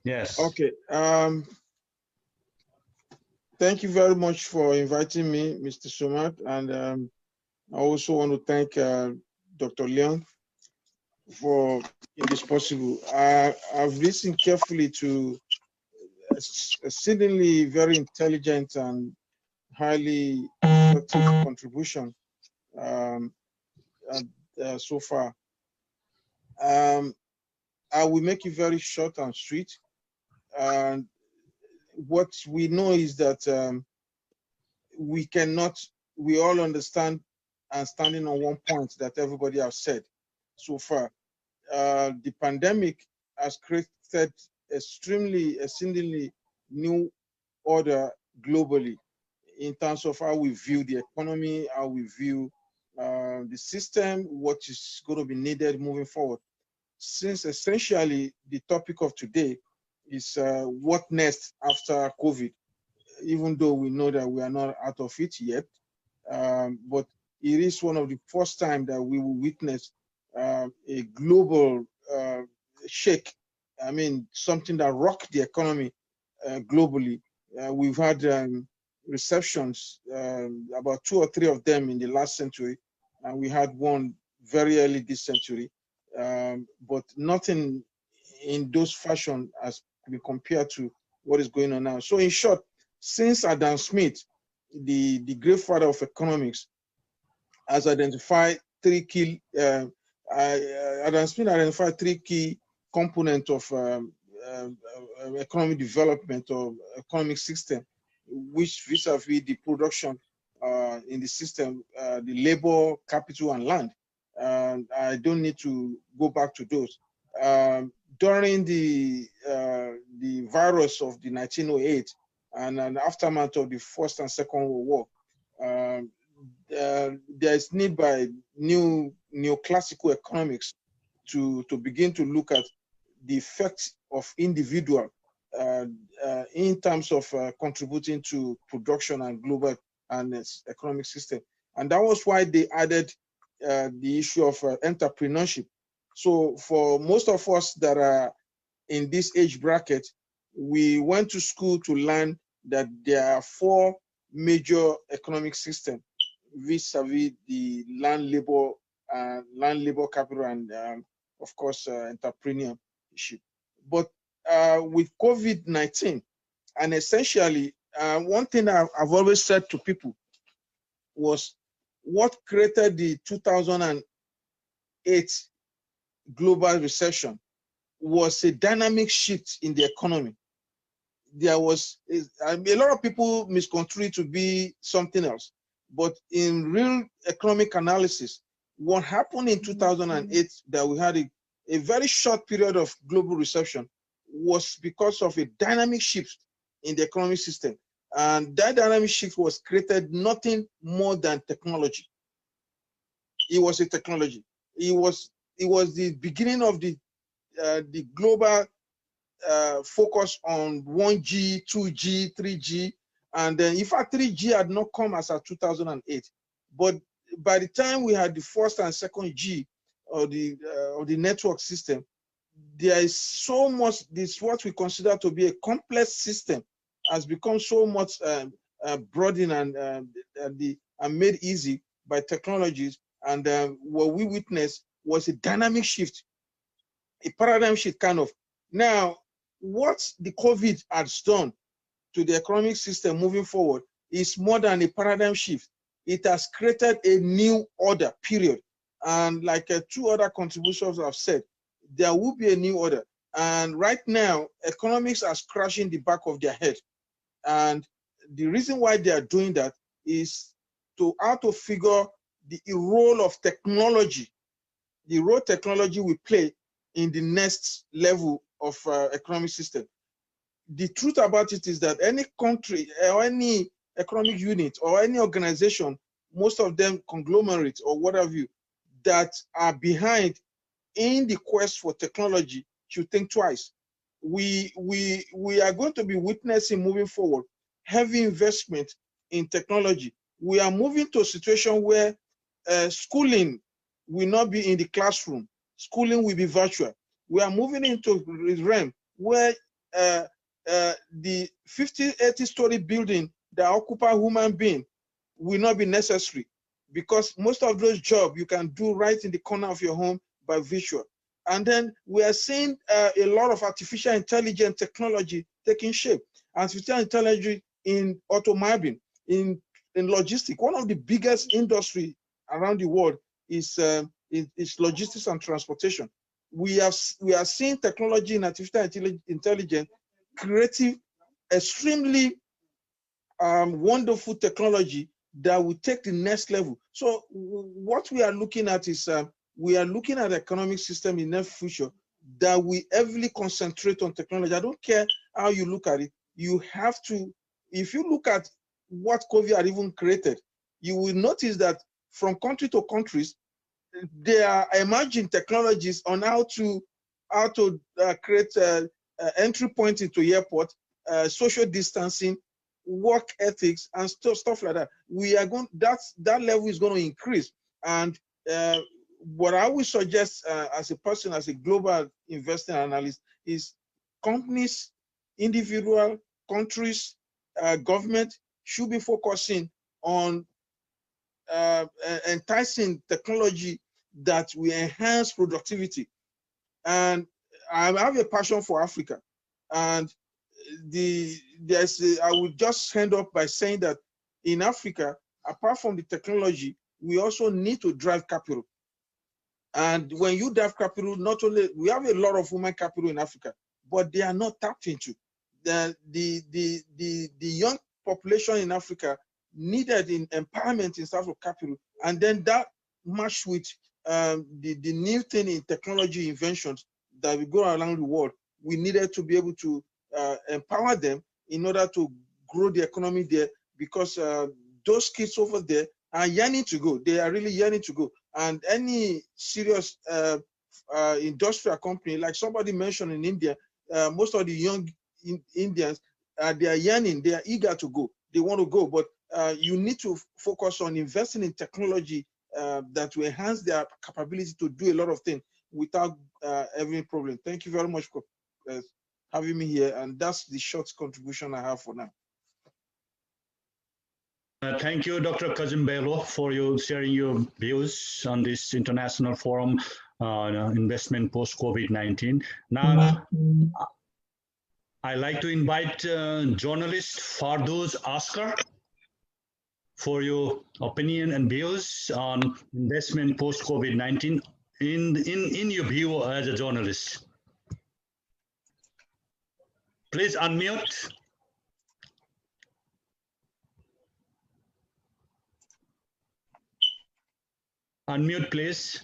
S1: Yes.
S14: Okay. Thank you very much for inviting me, Mr. Sumat. And I also want to thank Dr. Leon for making this possible. I've listened carefully to a exceedingly very intelligent and highly effective contribution so far. I will make it very short and sweet. And what we know is that we all understand and standing on one point that everybody has said so far. The pandemic has created exceedingly new order globally in terms of how we view the economy, how we view the system, what is going to be needed moving forward. Since essentially the topic of today is what next after COVID, even though we know that we are not out of it yet, but it is one of the first time that we will witness a global shake. I mean, something that rocked the economy globally. We've had receptions, about 2 or 3 of them in the last century, and we had one very early this century, but nothing in those fashion as we compare to what is going on now. So in short, since Adam Smith, the great father of economics, has identified 3 key, Adam Smith identified 3 key components of economic development or economic system, which vis-a-vis the production in the system, the labor, capital, and land. I don't need to go back to those. During the virus of the 1908 and an aftermath of the First and Second World War, there is need by neoclassical economics to begin to look at the effects of individual in terms of contributing to production and global and economic system. And that was why they added the issue of entrepreneurship. So for most of us that are in this age bracket, we went to school to learn that there are 4 major economic systems vis-a-vis the land labor capital, and of course entrepreneurship. But with COVID-19, and essentially one thing I've always said to people was what created the 2008 global recession was a dynamic shift in the economy. There was a lot of people misconstrue it to be something else, but in real economic analysis, what happened in 2008, that we had a very short period of global recession, was because of a dynamic shift in the economic system. And that dynamic shift was created nothing more than technology. It was a technology. It was the beginning of the global focus on 1G, 2G, 3G, and then in fact 3G had not come as of 2008. But by the time we had the first and second G of the network system, there is so much. This what we consider to be a complex system has become so much broadened and made easy by technologies. And what we witnessed was a dynamic shift, a paradigm shift kind of. Now, what the COVID has done to the economic system moving forward is more than a paradigm shift. It has created a new order, period. And like 2 other contributors have said, there will be a new order. And right now, economics are scratching the back of their head. And the reason why they are doing that is how to figure the role of technology, the role technology will play in the next level of economic system. The truth about it is that any country or any economic unit or any organization, most of them conglomerates or what have you, that are behind in the quest for technology should think twice. We are going to be witnessing moving forward heavy investment in technology. We are moving to a situation where schooling will not be in the classroom. Schooling will be virtual. We are moving into a realm where the 50, 80-story building that occupy human being will not be necessary, because most of those jobs you can do right in the corner of your home by visual. And then we are seeing a lot of artificial intelligence technology taking shape. Artificial intelligence in automobile, in logistics. One of the biggest industry around the world is logistics and transportation. We are seeing technology in artificial intelligence creative, extremely wonderful technology that will take the next level. So what we are looking at is we are looking at the economic system in the future that we heavily concentrate on technology. I don't care how you look at it. You have to, if you look at what COVID had even created, you will notice that from country to countries, there are emerging technologies on how to create entry point into airport, social distancing, work ethics, and stuff like that. We are going, that level is going to increase. And what I would suggest as a person, as a global investing analyst, is companies, individual, countries, government should be focusing on enticing technology that will enhance productivity. And I have a passion for Africa. And I would just end up by saying that in Africa, apart from the technology, we also need to drive capital. And when you drive capital, not only, we have a lot of human capital in Africa, but they are not tapped into. The young population in Africa needed in empowerment in terms of capital, and then that matched with the new thing in technology inventions that we go around the world. We needed to be able to empower them in order to grow the economy there, because those kids over there are yearning to go. They are really yearning to go. And any serious industrial company, like somebody mentioned in India, most of the young Indians, they are yearning, they are eager to go, they want to go, but you need to focus on investing in technology that will enhance their capability to do a lot of things without having problem. Thank you very much for having me here, and that's the short contribution I have for now.
S1: Thank you, Dr. Kazim Bello, for you sharing your views on this international forum investment post-COVID-19. Now, I'd like to invite journalist Fardouz Askar for your opinion and views on investment post-COVID-19 in your view as a journalist. Please unmute. Unmute, please.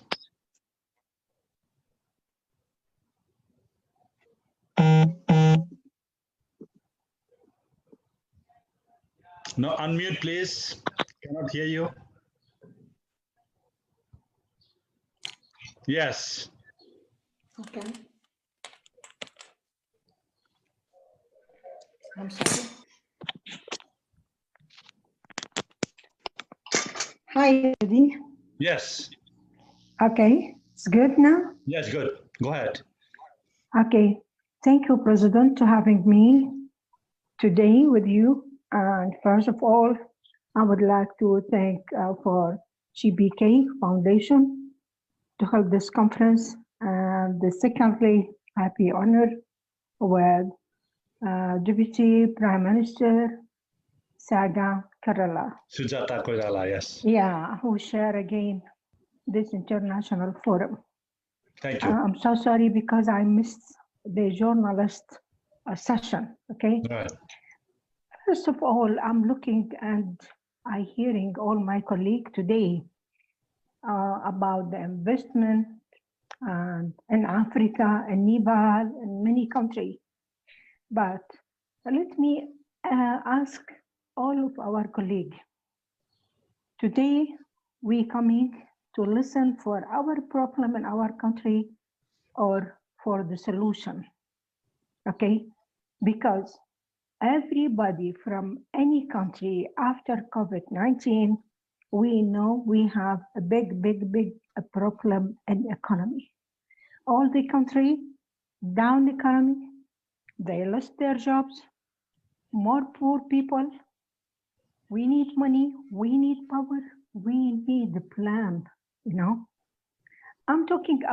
S1: No, unmute, please. Cannot hear you. Yes.
S15: Okay. I'm sorry. Hi, Eddie.
S1: Yes.
S15: Okay, it's good now?
S1: Yes, good. Go ahead.
S15: Okay, thank you, President, for having me today with you. And first of all, I would like to thank for GBK Foundation to hold this conference. And secondly, happy honor with Deputy Prime Minister Saga Kerala.
S1: Sujata Koirala, yes.
S15: Yeah, who share again this international forum.
S1: Thank you.
S15: I'm so sorry because I missed the journalist session, okay?
S1: Right.
S15: First of all, I'm looking and I hearing all my colleagues today about the investment in Africa and Nepal and many countries. But let me ask all of our colleagues. Today, we coming to listen for our problem in our country or for the solution, okay? Because everybody from any country after COVID-19, we know we have a big problem in economy. All the country, down economy, they lost their jobs, more poor people. We need money, we need power, we need a plan, you know. I'm talking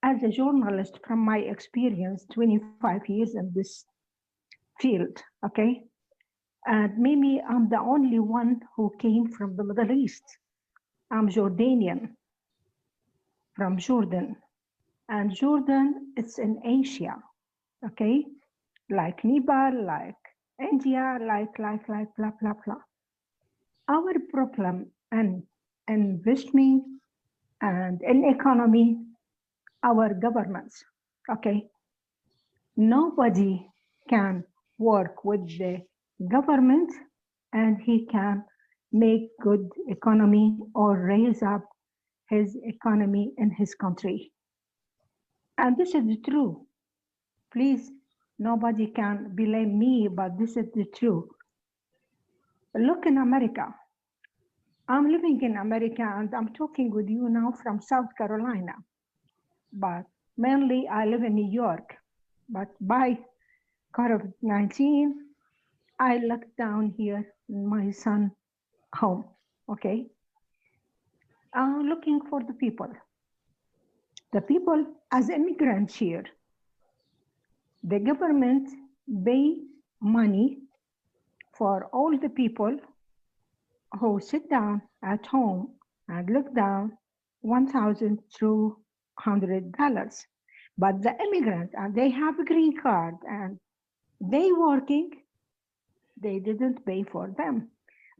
S15: as a journalist from my experience, 25 years in this field, okay? And maybe I'm the only one who came from the Middle East. I'm Jordanian, from Jordan. And Jordan, it's in Asia, okay? Like Nepal, like India, like blah, blah, blah. Our problem in investment and in economy, our governments, okay? Nobody can work with the government and he can make good economy or raise up his economy in his country. And this is true. Please, nobody can blame me, but this is the truth. Look in America. I'm living in America and I'm talking with you now from South Carolina, but mainly I live in New York. But by COVID-19, I locked down here in my son's home, okay? I'm looking for the people. The people as immigrants here, the government pay money for all the people who sit down at home and look down $1,200. But the immigrant, and they have a green card and they working, they didn't pay for them.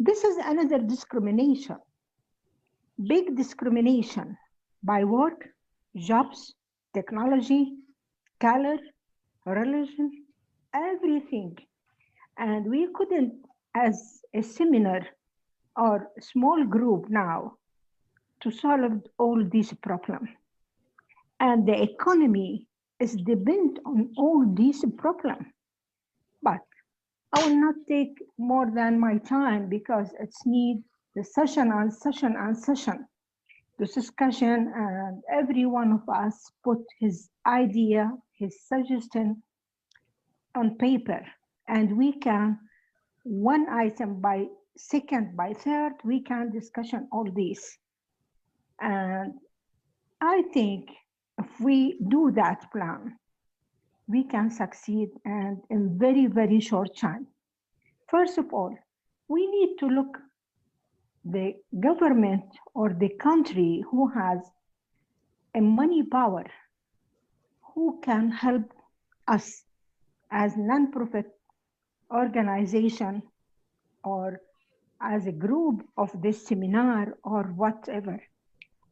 S15: This is another discrimination, big discrimination by work, jobs, technology, color, religion, everything. And we couldn't, as a seminar or small group now, to solve all these problems. And the economy is dependent on all these problems. But I will not take more than my time because it's need the session and session and session, the discussion, and every one of us put his idea, his suggestion on paper, and we can, one item by second, by third, we can discussion all these. And I think if we do that plan, we can succeed and in very, very short time. First of all, we need to look the government or the country who has a money power, who can help us as non-profit organization or as a group of this seminar or whatever.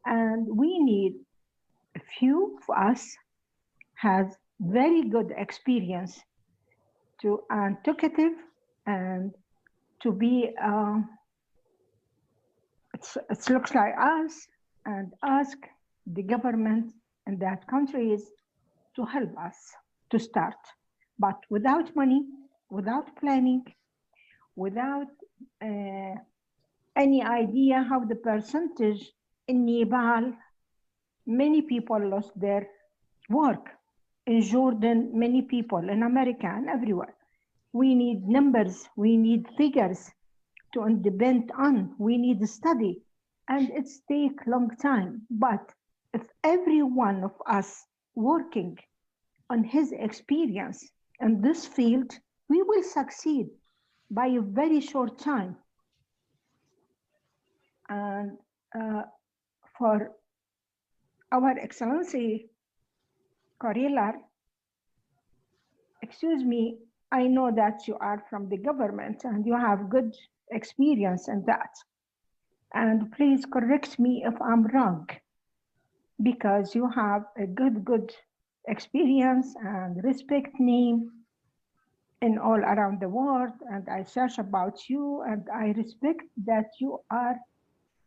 S15: And we need a few of us has very good experience to and talkative and to be it looks like us and ask the government in that countries to help us to start, but without money, without planning, without any idea how the percentage in Nepal, many people lost their work. In Jordan, many people, in America and everywhere. We need numbers, we need figures to depend on, we need study, and it's take long time. But if every one of us working on his experience in this field, we will succeed by a very short time. And for our Excellency Corilla, excuse me, I know that you are from the government and you have good experience in that. And please correct me if I'm wrong, because you have a good experience and respect name in all around the world. And I search about you and I respect that you are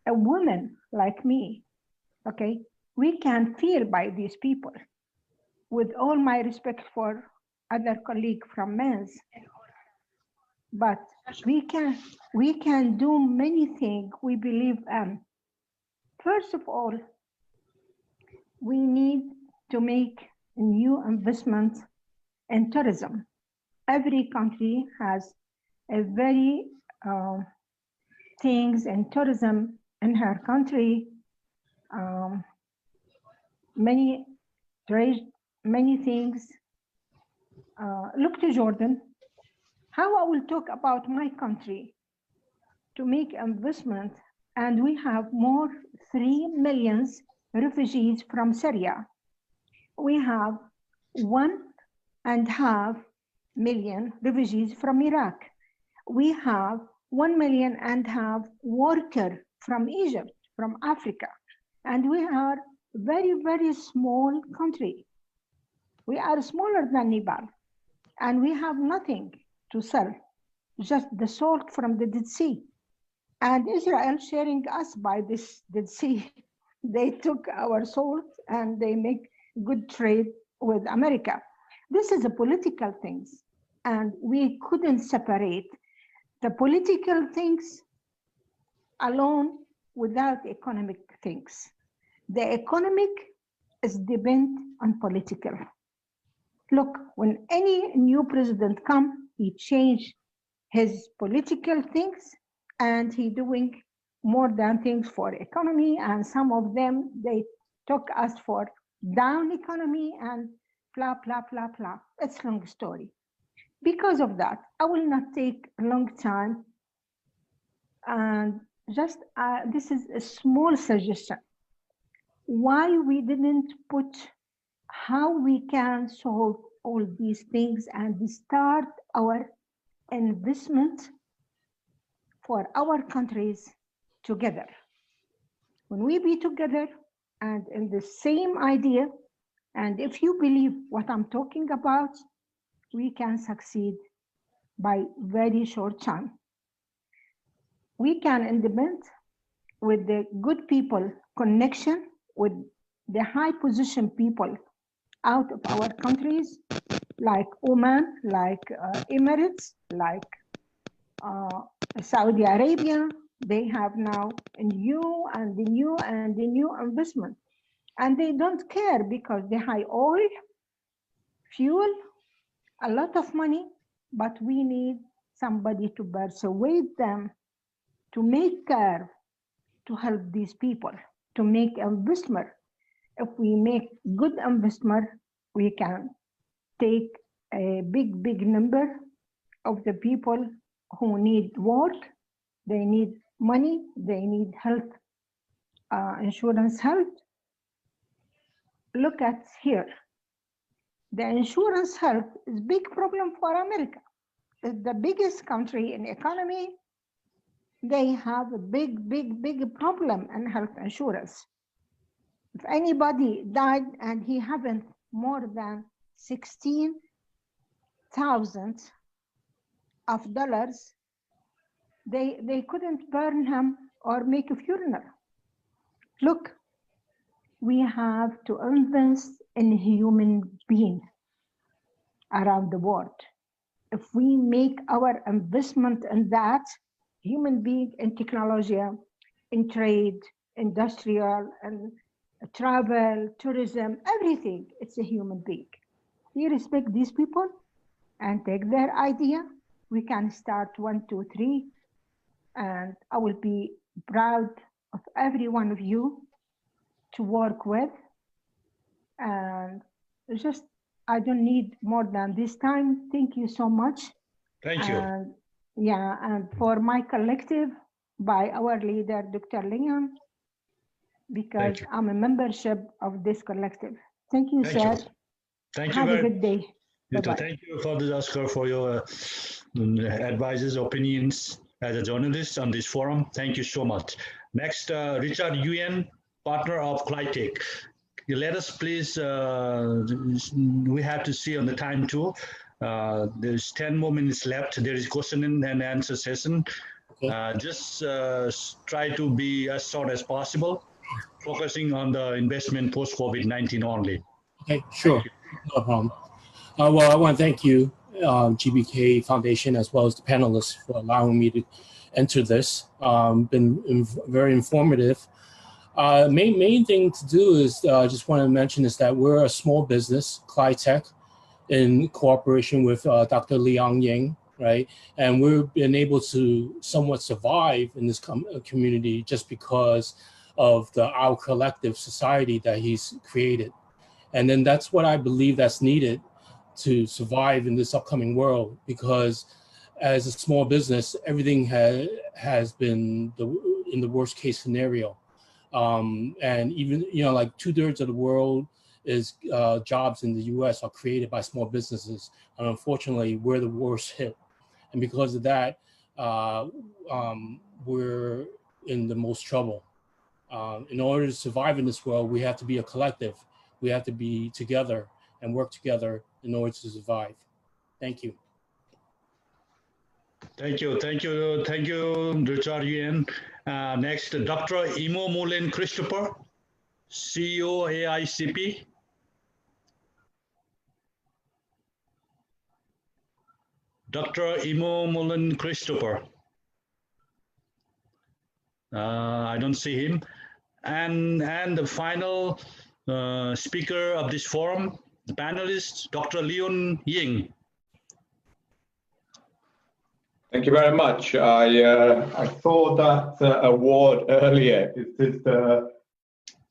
S15: a woman like me, okay? We can feel by these people. With all my respect for other colleagues from men's, but we can do many things we believe in. First of all, we need to make new investment in tourism. Every country has a very things in tourism in her country. Many things. Look to Jordan. How I will talk about my country to make investment, and we have more 3 million refugees from Syria. We have 1.5 million refugees from Iraq. We have 1.5 million workers from Egypt, from Africa, and we are very, very small country. We are smaller than Nepal, and we have nothing to sell, just the salt from the Dead Sea. And Israel sharing us by this Dead Sea. They took our salt and they make good trade with America. This is a political things, and we couldn't separate the political things alone without economic things. The economic is depend on political. Look, when any new president come, he change his political things and he doing more than things for economy, and some of them, they took us for down economy and blah, blah, blah, blah. It's a long story. Because of that, I will not take a long time, and just this is a small suggestion. Why we didn't put how we can solve all these things and start our investment for our countries together. When we be together and in the same idea, and if you believe what I'm talking about, we can succeed by very short time. We can implement with the good people connection with the high position people out of our countries. like Oman, like Emirates, like Saudi Arabia. They have now a new and the new and the new investment. And they don't care because they high oil, fuel, a lot of money, but we need somebody to persuade them to make care, to help these people, to make investment. If we make good investment, we can take a big number of the people who need work, they need money, they need health, insurance health. Look at here. The insurance health is big problem for America. It's the biggest country in economy. They have a big problem in health insurance. If anybody died and he haven't more than $16,000, they couldn't burn him or make a funeral. Look, we have to invest in human being around the world. If we make our investment in that human being in technology, in trade, industrial, and travel, tourism, everything, it's a human being. We respect these people and take their idea. We can start 1, 2, 3, and I will be proud of every one of you to work with. And just, I don't need more than this time. Thank you so much.
S1: Thank you.
S15: And yeah, and for my collective by our leader, Dr. Leon, because I'm a membership of this collective. Thank you, sir.
S1: Thank you
S15: Have a
S1: very
S15: good day. Bye-bye.
S1: Thank you, Father Oscar, for your advices, opinions as a journalist on this forum. Thank you so much. Next, Richard Nguyen, partner of Clytech. Let us please, we have to see on the time too. There's 10 more minutes left. There is question and answer session. Just try to be as short as possible, focusing on the investment post-COVID-19 only.
S16: Okay, sure, no problem. Well, I want to thank you, GBK Foundation, as well as the panelists for allowing me to enter this. Been very informative. Main thing to do is just want to mention is that we're a small business, Clytech, in cooperation with Dr. Liang Ying, right? And we've been able to somewhat survive in this community just because of our collective society that he's created. And then that's what I believe that's needed to survive in this upcoming world, because as a small business, everything has been in the worst case scenario. And even, like 2/3 of the world is jobs in the US are created by small businesses. And unfortunately, we're the worst hit. And because of that, we're in the most trouble. In order to survive in this world, we have to be a collective. We have to be together and work together in order to survive. Thank you.
S1: Thank you, Richard Nguyen. Next, Dr. Imo Mullen Christopher, CEO AICP. Dr. Imo Mullen Christopher. I don't see him. And the final speaker of this forum, the panelist, Dr. Leon Ying.
S17: Thank you very much. I saw that award earlier. It is the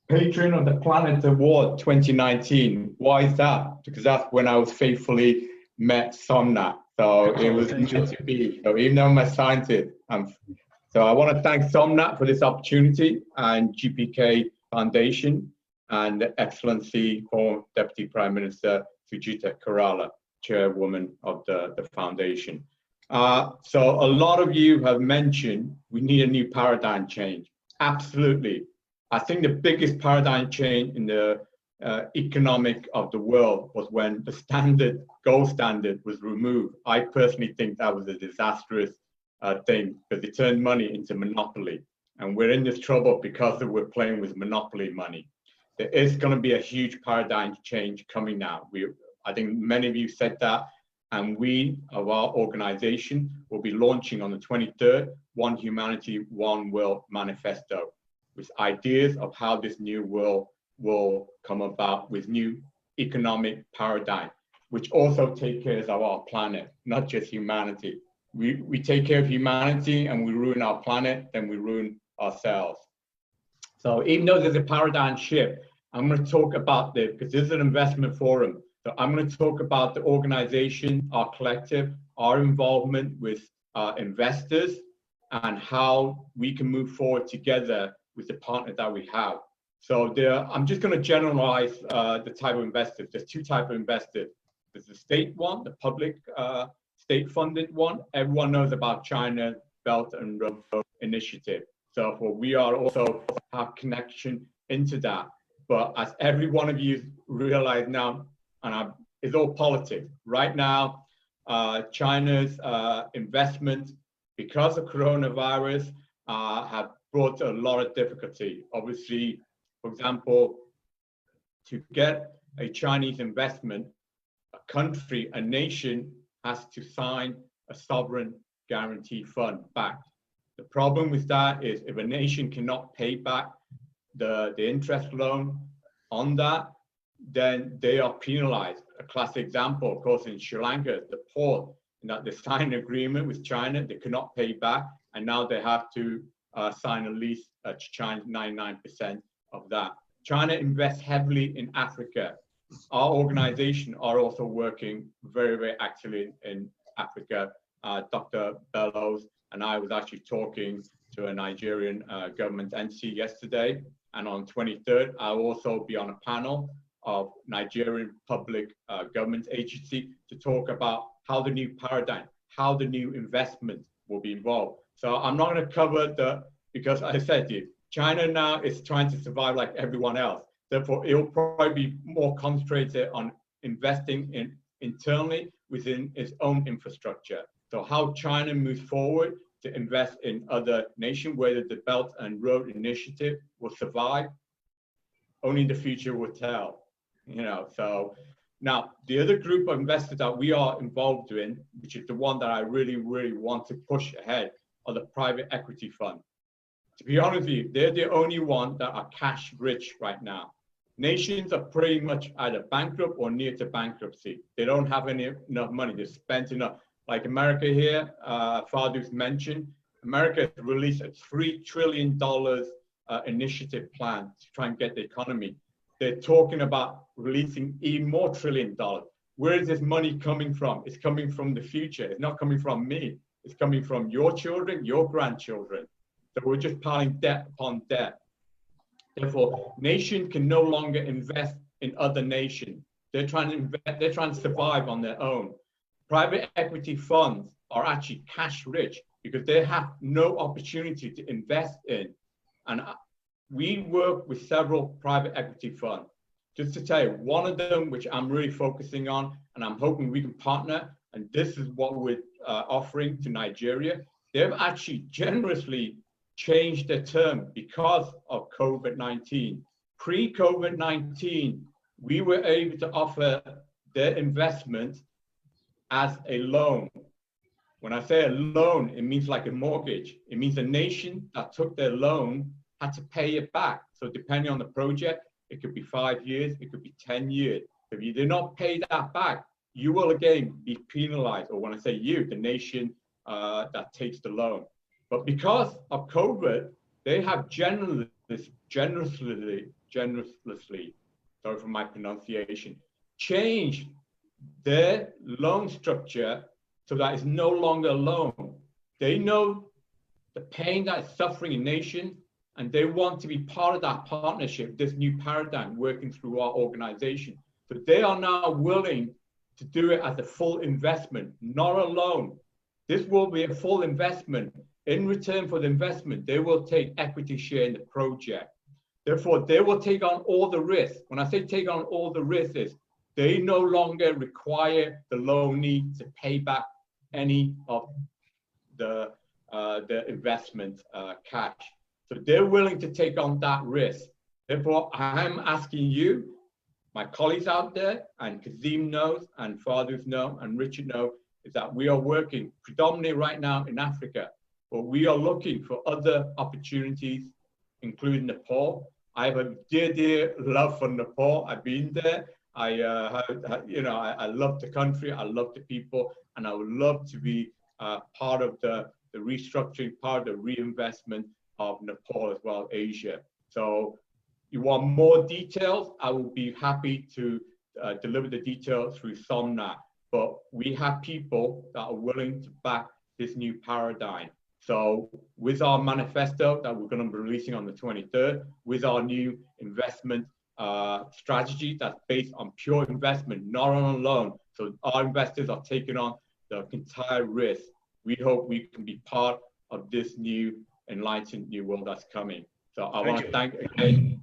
S17: Patron of the Planet Award 2019. Why is that? Because that's when I was faithfully met Somnat. So it was meant to be. So even though I'm a scientist, so I want to thank Somnat for this opportunity, and GPK Foundation, and the Excellency for Deputy Prime Minister Sujita Kerala, Chairwoman of the Foundation. So a lot of you have mentioned we need a new paradigm change. Absolutely. I think the biggest paradigm change in the economic of the world was when the gold standard was removed. I personally think that was a disastrous thing, because it turned money into monopoly. And we're in this trouble because we're playing with monopoly money. There is going to be a huge paradigm change coming now. I think many of you said that. And we, of our organization, will be launching on the 23rd, One Humanity, One World Manifesto, with ideas of how this new world will come about with new economic paradigm, which also take care of our planet, not just humanity. We take care of humanity and we ruin our planet, then we ruin ourselves. So even though there's a paradigm shift, I'm going to talk about this because this is an investment forum. So I'm going to talk about the organization, our collective, our involvement with investors, and how we can move forward together with the partners that we have. So I'm just going to generalize the type of investors. There's two types of investors. There's the state one, the public state-funded one. Everyone knows about China Belt and Road Initiative. So we are also have connection into that. But as every one of you realize now, and it's all politics. Right now, China's investment, because of coronavirus, have brought a lot of difficulty. Obviously, for example, to get a Chinese investment, a country, a nation has to sign a sovereign guarantee fund back. The problem with that is if a nation cannot pay back the interest loan on that, then they are penalized. A classic example, of course, in Sri Lanka, the port, that they signed an agreement with China, they could not pay back, and now they have to sign a lease to China 99% of that. China invests heavily in Africa. Our organization are also working very, very actively in Africa. Dr. Bellows and I was actually talking to a Nigerian government entity yesterday, and on 23rd, I'll also be on a panel of Nigerian public government agency to talk about how the new paradigm, how the new investment will be involved. So I'm not going to cover because I said to you, China now is trying to survive like everyone else. Therefore, it will probably be more concentrated on investing internally within its own infrastructure. So how China moves forward to invest in other nations, whether the Belt and Road Initiative will survive, only the future will tell. So now the other group of investors that we are involved in, which is the one that I really, really want to push ahead, are the private equity fund. To be honest with you, they're the only one that are cash rich right now. Nations are pretty much either bankrupt or near to bankruptcy. They don't have enough money. They've spent enough. Like America here, Fadou's mentioned, America has released a $3 trillion initiative plan to try and get the economy. They're talking about releasing even more $1 trillion. Where is this money coming from? It's coming from the future. It's not coming from me. It's coming from your children, your grandchildren. So we're just piling debt upon debt. Therefore, nations can no longer invest in other nations. They're trying to invest, they're trying to survive on their own. Private equity funds are actually cash rich because they have no opportunity to invest in. And we work with several private equity funds. Just to tell you, one of them, which I'm really focusing on, and I'm hoping we can partner, and this is what we're offering to Nigeria, they've actually generously changed their term because of COVID-19. Pre-COVID-19, we were able to offer their investment as a loan. When I say a loan, it means like a mortgage. It means a nation that took their loan had to pay it back. So depending on the project, it could be 5 years, it could be 10 years. If you did not pay that back, you will again be penalized, or when I say you, the nation that takes the loan. But because of COVID, they have generously, sorry for my pronunciation, changed their loan structure so that it's no longer a loan. They know the pain that is suffering a nation, and they want to be part of that partnership, this new paradigm working through our organization. So they are now willing to do it as a full investment, not a loan. This will be a full investment. In return for the investment, they will take equity share in the project. Therefore, they will take on all the risks. When I say take on all the risks, they no longer require the loanee to pay back any of the investment cash. So they're willing to take on that risk. Therefore, I'm asking you, my colleagues out there, and Kazim knows, and fathers know, and Richard know, is that we are working predominantly right now in Africa, but we are looking for other opportunities, including Nepal. I have a dear love for Nepal. I've been there. I love the country. I love the people, and I would love to be part of the restructuring, part of the reinvestment of Nepal as well, Asia. So you want more details, I will be happy to deliver the details through Somnath. But we have people that are willing to back this new paradigm. So with our manifesto that we're going to be releasing on the 23rd, with our new investment strategy that's based on pure investment, not on a loan. So our investors are taking on the entire risk. We hope we can be part of this new enlightened new world that's coming. So I want to thank again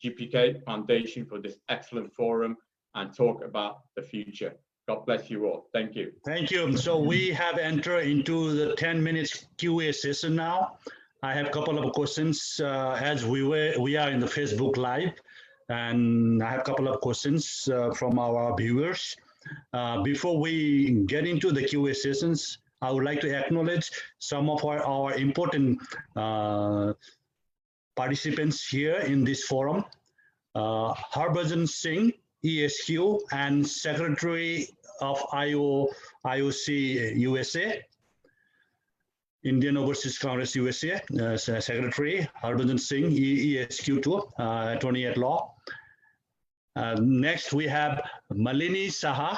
S17: GPK Foundation for this excellent forum and talk about the future. God bless you all. Thank you.
S1: Thank you. So we have entered into the 10 minutes QA session now. I have a couple of questions as we are in the Facebook Live, and I have a couple of questions from our viewers. Before we get into the QA sessions, I would like to acknowledge some of our important participants here in this forum. Harbhajan Singh, ESQ, and Secretary of IOC USA, Indian Overseas Congress USA, Secretary Harbhajan Singh, ESQ2, attorney at law. Next, we have Malini Saha,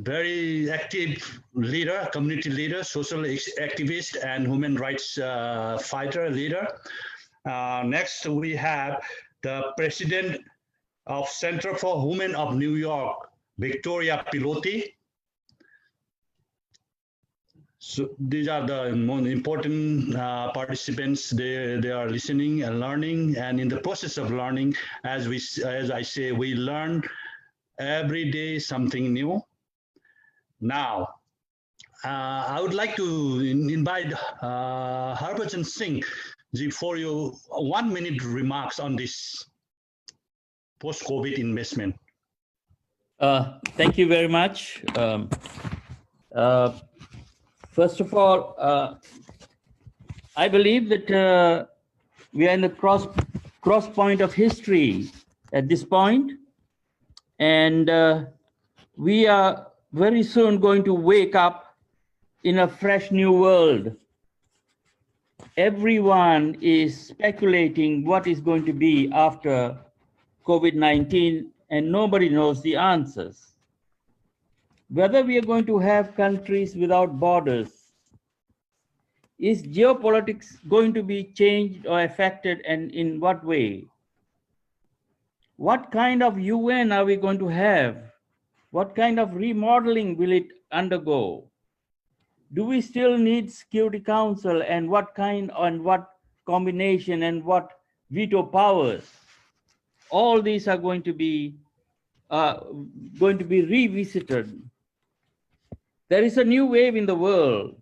S1: very active leader, community leader, social activist, and human rights fighter leader. Next, we have the president of Center for Women of New York, Victoria Piloti. So these are the most important participants. They are listening and learning, and in the process of learning, as I say, we learn every day something new. Now, I would like to invite Harbhajan Singh for your 1 minute remarks on this post-COVID investment.
S18: Thank you very much. First of all, I believe that we are in the cross point of history at this point, and we are very soon going to wake up in a fresh new world. Everyone is speculating what is going to be after COVID-19, and nobody knows the answers. Whether we are going to have countries without borders, is geopolitics going to be changed or affected, and in what way? What kind of UN are we going to have? What kind of remodeling will it undergo? Do we still need Security Council, and what kind, and what combination, and what veto powers? All these are going to be revisited. There is a new wave in the world.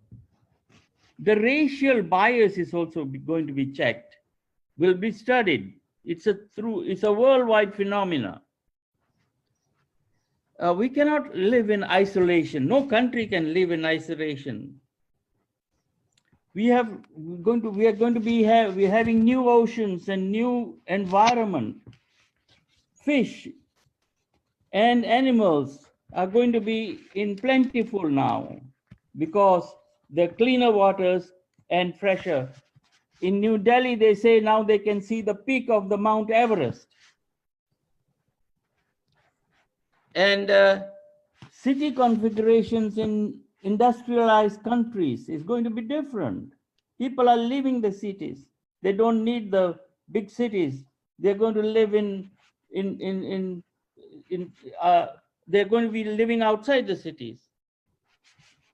S18: The racial bias is also going to be checked, will be studied. It's a worldwide phenomena. We cannot live in isolation. No country can live in isolation. We're having new oceans and new environment. Fish and animals are going to be in plentiful now because the cleaner waters and fresher. In New Delhi, they say now they can see the peak of the Mount Everest. And city configurations in industrialized countries is going to be different. People are leaving the cities. They don't need the big cities. They're going to live they're going to be living outside the cities.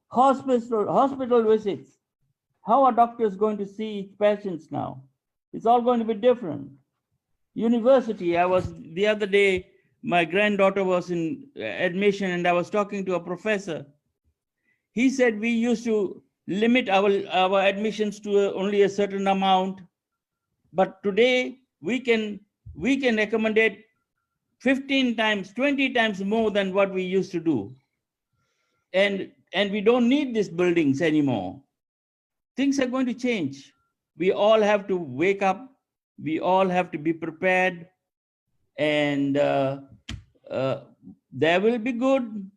S18: Hospital visits. How are doctors going to see patients now? It's all going to be different. University, the other day, my granddaughter was in admission and I was talking to a professor. He said we used to limit our admissions to only a certain amount, but today we can we can accommodate 15 times, 20 times more than what we used to do. And we don't need these buildings anymore. Things are going to change. We all have to wake up. We all have to be prepared. And there will be good.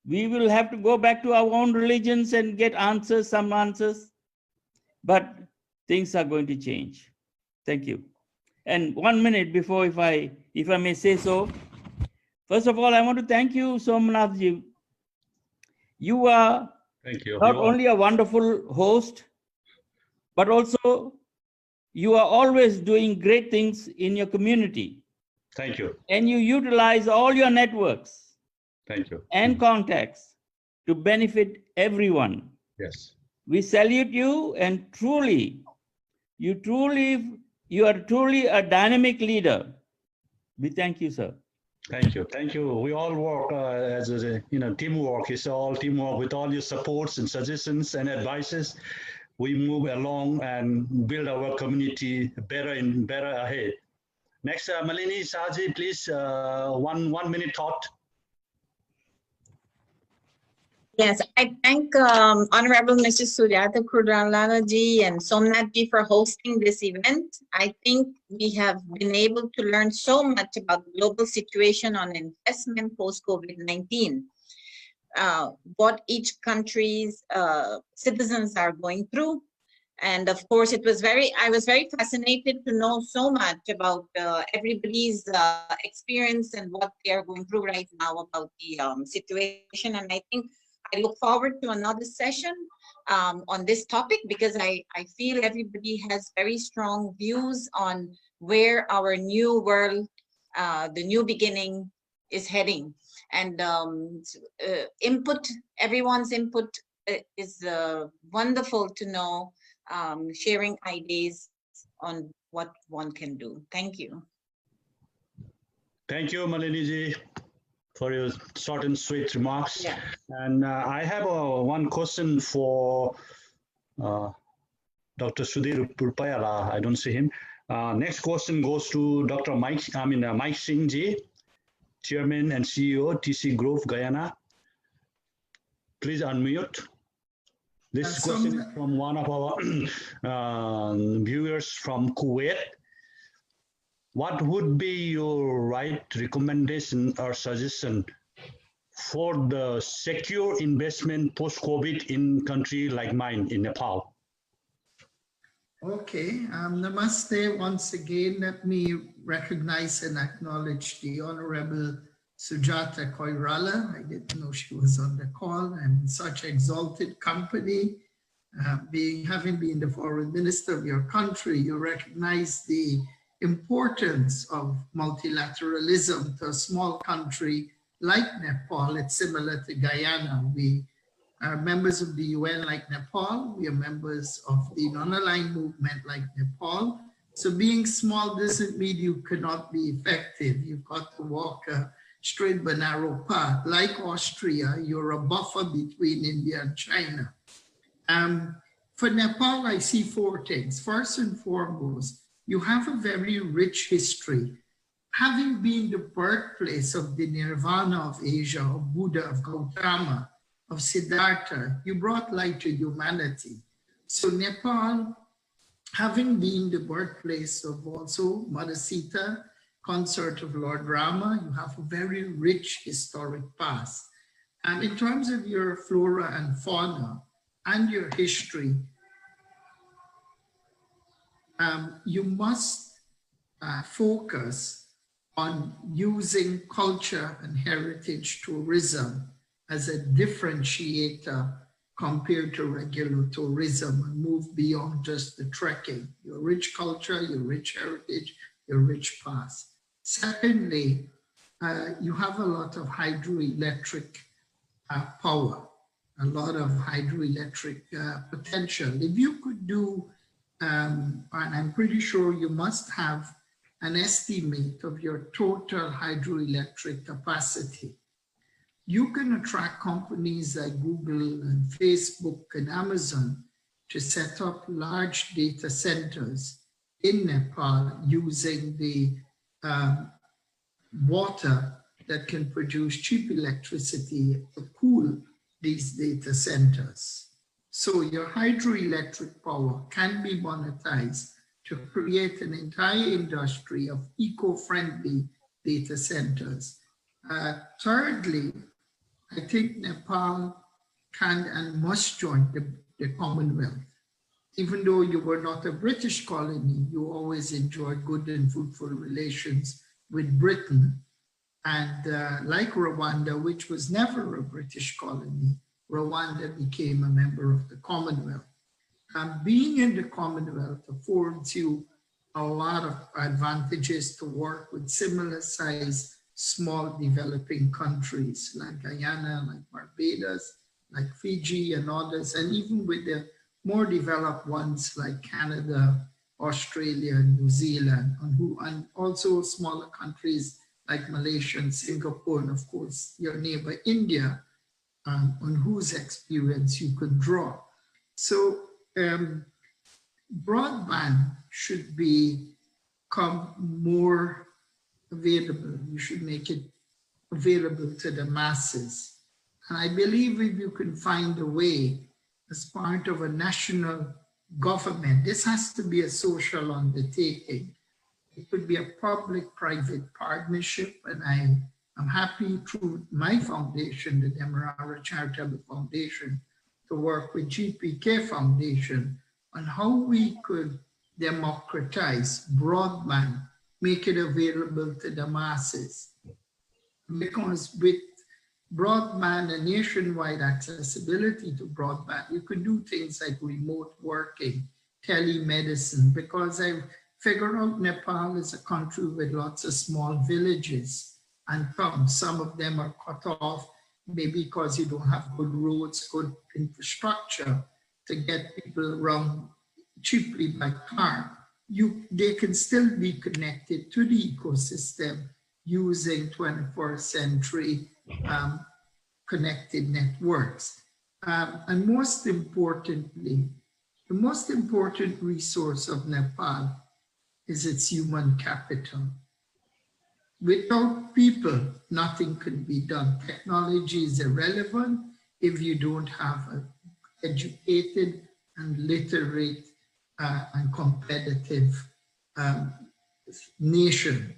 S18: We will have to go back to our own religions and get answers, some answers. But things are going to change. Thank you. And 1 minute before, if I may say so, first of all, I want to thank you, Somnathji. You are not only a wonderful host, but also you are always doing great things in your community.
S1: Thank you.
S18: And you utilize all your networks.
S1: Thank you.
S18: And contacts to benefit everyone.
S1: Yes.
S18: We salute you, and truly, you are truly a dynamic leader. We thank you, sir.
S1: Thank you. Thank you. We all work as a teamwork. It's all teamwork. With all your supports and suggestions and advices, we move along and build our community better and better ahead. Next, Malini Saji, please, 1 minute thought.
S19: Yes, I thank Honorable Mr. Suryata Kudalalaji and Somnathji for hosting this event. I think we have been able to learn so much about the global situation on investment post-COVID-19, what each country's citizens are going through. And of course, I was very fascinated to know so much about everybody's experience and what they are going through right now about the situation. And I think I look forward to another session on this topic, because I feel everybody has very strong views on where our new world, the new beginning is heading. And everyone's input is wonderful to know, sharing ideas on what one can do. Thank you.
S1: Thank you, Malini ji, for your short and sweet remarks.
S19: Yeah.
S1: And I have one question for Dr. Sudhir Purpayala. I don't see him. Next question goes to Dr. Mike Singh ji, Chairman and CEO, TC Grove, Guyana. Please unmute. This question is from one of our viewers from Kuwait. What would be your right recommendation or suggestion for the secure investment post-COVID in country like mine in Nepal?
S3: Okay, namaste once again. Let me recognize and acknowledge the Honorable Sujata Koirala. I didn't know she was on the call, and in such exalted company. Having been the foreign minister of your country, you recognize the importance of multilateralism to a small country like Nepal. It's similar to Guyana. We are members of the UN like Nepal. We are members of the non-aligned movement like Nepal. So being small doesn't mean you cannot be effective. You've got to walk a straight but narrow path. Like Austria, you're a buffer between India and China. For Nepal, I see four things. First and foremost, you have a very rich history. Having been the birthplace of the Nirvana of Asia, of Buddha, of Gautama, of Siddhartha, you brought light to humanity. So Nepal, having been the birthplace of also Mother Sita, consort of Lord Rama, you have a very rich historic past. And in terms of your flora and fauna and your history, you must focus on using culture and heritage tourism as a differentiator compared to regular tourism, and move beyond just the trekking. Your rich culture, your rich heritage, your rich past. Secondly, you have a lot of hydroelectric power, a lot of hydroelectric potential. If you could do, and I'm pretty sure you must have an estimate of your total hydroelectric capacity. You can attract companies like Google and Facebook and Amazon to set up large data centers in Nepal using the water that can produce cheap electricity to cool these data centers. So your hydroelectric power can be monetized to create an entire industry of eco-friendly data centers. Thirdly, I think Nepal can and must join the Commonwealth. Even though you were not a British colony, you always enjoyed good and fruitful relations with Britain. And like Rwanda, which was never a British colony, Rwanda became a member of the Commonwealth. Being in the Commonwealth affords you a lot of advantages to work with similar size, small developing countries like Guyana, like Barbados, like Fiji and others, and even with the more developed ones like Canada, Australia, New Zealand, and also smaller countries like Malaysia and Singapore, and of course your neighbor India, on whose experience you could draw. So broadband should become more available. You should make it available to the masses. And I believe if you can find a way as part of a national government, this has to be a social undertaking. It could be a public-private partnership, and I'm happy through my foundation, the Demerara Charitable Foundation, to work with GPK Foundation on how we could democratize broadband, make it available to the masses. Because with broadband and nationwide accessibility to broadband, you could do things like remote working, telemedicine, because I figured out Nepal is a country with lots of small villages and towns. Some of them are cut off, maybe because you don't have good roads, good infrastructure to get people around cheaply by car. They can still be connected to the ecosystem using 21st century connected networks. And most importantly, the most important resource of Nepal is its human capital. Without people, nothing can be done. Technology is irrelevant if you don't have an educated and literate and competitive nation.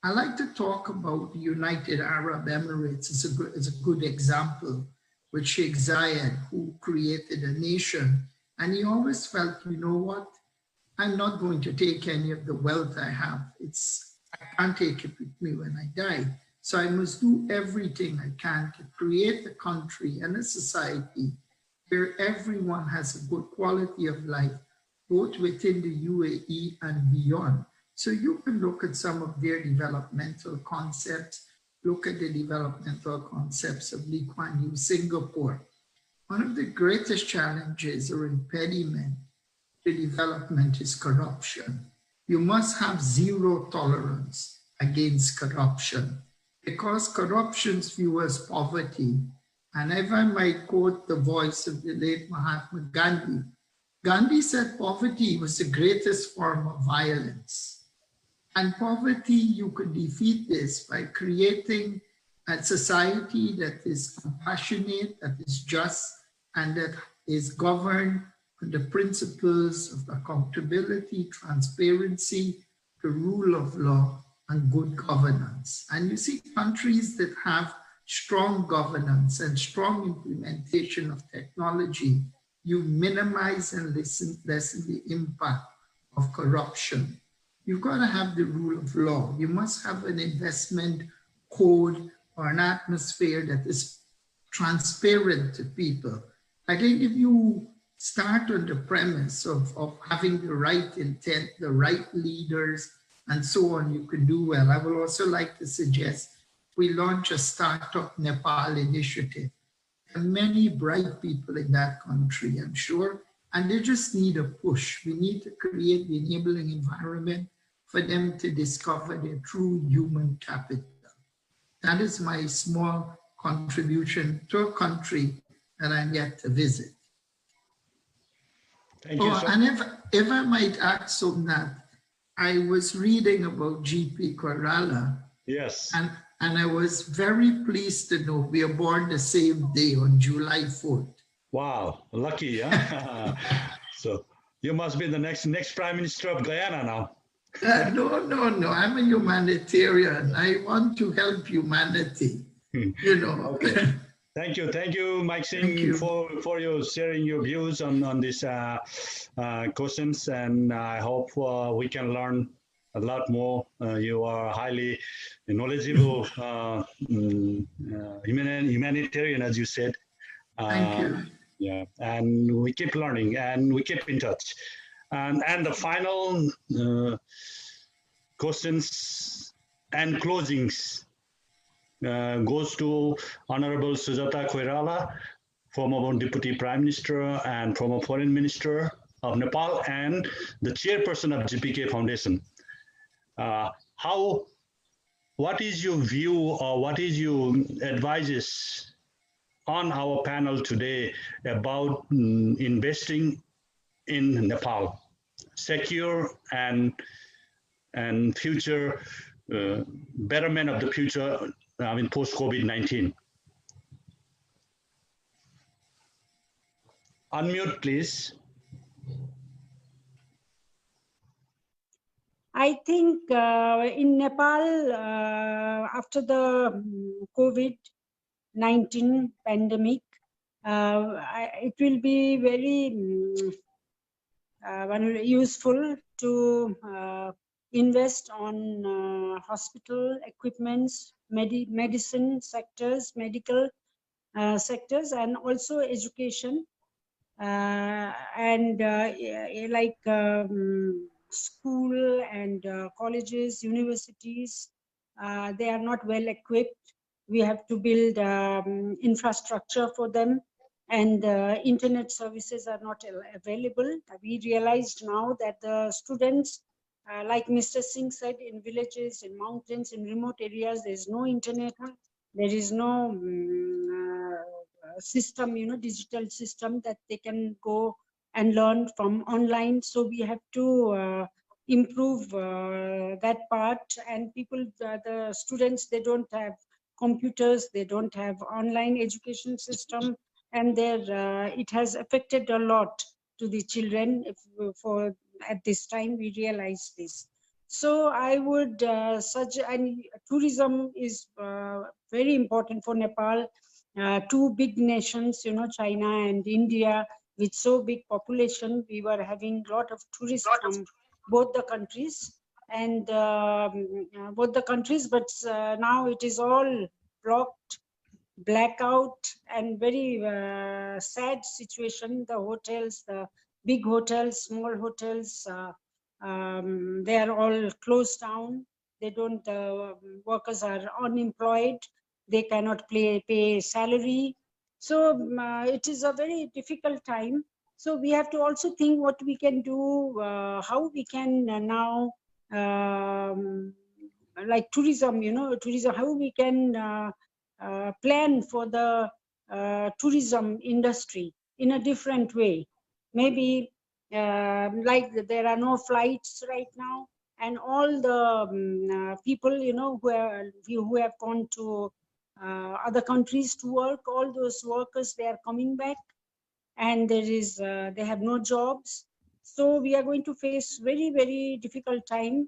S3: I like to talk about the United Arab Emirates as a good example with Sheikh Zayed, who created a nation. And he always felt, you know what? I'm not going to take any of the wealth I have. I can't take it with me when I die. So I must do everything I can to create a country and a society where everyone has a good quality of life, both within the UAE and beyond. So you can look at some of their developmental concepts, look at the developmental concepts of Lee Kuan Yew, Singapore. One of the greatest challenges or impediment to development is corruption. You must have zero tolerance against corruption because corruption fuels poverty. And if I might quote the voice of the late Mahatma Gandhi, Gandhi said poverty was the greatest form of violence. And poverty, you could defeat this by creating a society that is compassionate, that is just, and that is governed on the principles of accountability, transparency, the rule of law, and good governance. And you see countries that have strong governance and strong implementation of technology, you minimize and lessen the impact of corruption. You've got to have the rule of law. You must have an investment code or an atmosphere that is transparent to people. I think if you start on the premise of having the right intent, the right leaders, and so on, you can do well. I would also like to suggest we launch a Startup Nepal initiative. There are many bright people in that country, I'm sure, and they just need a push. We need to create the enabling environment for them to discover their true human capital. That is my small contribution to a country that I'm yet to visit.
S1: Thank you, sir.
S3: And if I might add, Somnath, I was reading about GP Koirala.
S1: Yes.
S3: And I was very pleased to know we are born the same day on July 4th.
S1: Wow, lucky, huh? So you must be the next Prime Minister of Guyana now.
S3: No. I'm a humanitarian. I want to help humanity. You know.
S1: Okay. Thank you, Mike Singh, for your sharing your views on these questions, and I hope we can learn a lot more. You are highly knowledgeable humanitarian, as you said.
S3: Thank you.
S1: Yeah, and we keep learning and we keep in touch. And the final questions and closings goes to Honorable Sujata Koirala, former Deputy Prime Minister and former Foreign Minister of Nepal and the chairperson of GPK Foundation. What is your view or what is your advices on our panel today about investing in Nepal, secure and future betterment of the future post COVID-19? Unmute, please.
S2: I think in Nepal, after the COVID-19 pandemic, it will be very useful to invest on hospital equipments, medicine sectors, medical sectors, and also education, and like school and colleges, universities, they are not well equipped. We have to build infrastructure for them, and internet services are not available. We realized now that the students, like Mr. Singh said, in villages, in mountains, in remote areas, there is no internet, there is no system, digital system that they can go and learn from online. So we have to improve that part. And people, the students, they don't have computers, they don't have online education system, and it has affected a lot to the children. At this time we realize this. So I would suggest, and tourism is very important for Nepal. Two big nations, China and India, with so big population, we were having a lot of tourists from both the countries, and but now it is all blocked, blackout, and very sad situation. The hotels, the big hotels, small hotels, they are all closed down. They don't, workers are unemployed, they cannot pay salary. So it is a very difficult time. So we have to also think what we can do, how we can now, like tourism, tourism, how we can plan for the tourism industry in a different way. Maybe like there are no flights right now, and all the people, who have gone to other countries to work, all those workers, they are coming back, and they have no jobs. So we are going to face very difficult time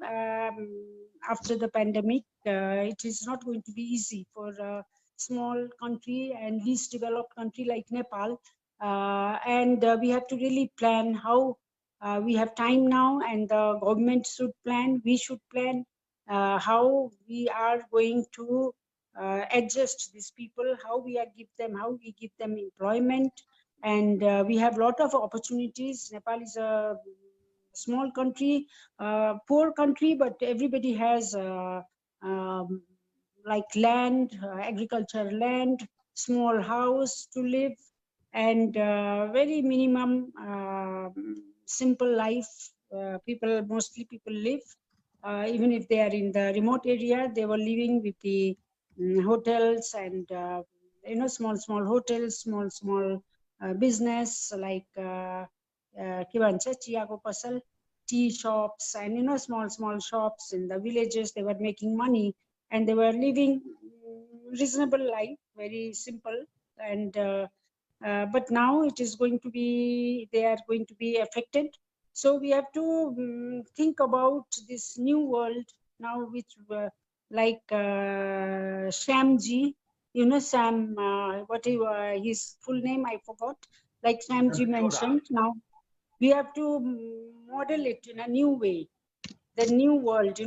S2: after the pandemic. It is not going to be easy for a small country and least developed country like Nepal, and we have to really plan how we have time now, and the government should plan, we should plan how we are going to adjust these people, how we give them employment. And we have a lot of opportunities. Nepal is a small country, poor country, but everybody has like land, agriculture land, small house to live, and very minimum simple life. Mostly people live, even if they are in the remote area, they were living with the hotels and small hotels, small business, like के भन्छ चियाको पसल, tea shops and, small shops in the villages. They were making money and they were living reasonable life, very simple. And but now it is going to be, they are going to be affected. So we have to think about this new world now, which like Shamji, Sam, what his full name I forgot. Like Shamji mentioned, now we have to model it in a new way. The new world,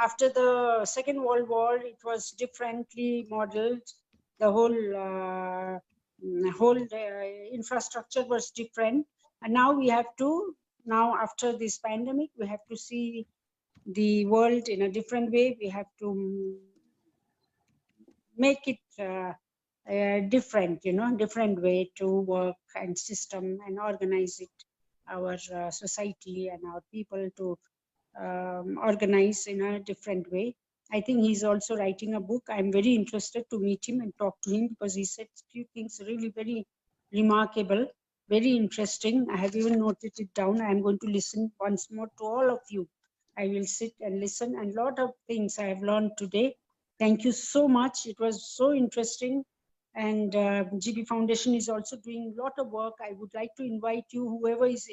S2: after the Second World War, it was differently modeled. The whole infrastructure was different, and now we have to, after this pandemic, we have to see the world in a different way. We have to make it different, different way to work and system and organize it, our society and our people to organize in a different way. I think he's also writing a book. I'm very interested to meet him and talk to him, because he said a few things really very remarkable, very interesting. I have even noted it down. I'm going to listen once more to all of you. I will sit and listen, and a lot of things I have learned today. Thank you so much. It was so interesting. And GB Foundation is also doing a lot of work. I would like to invite you, whoever is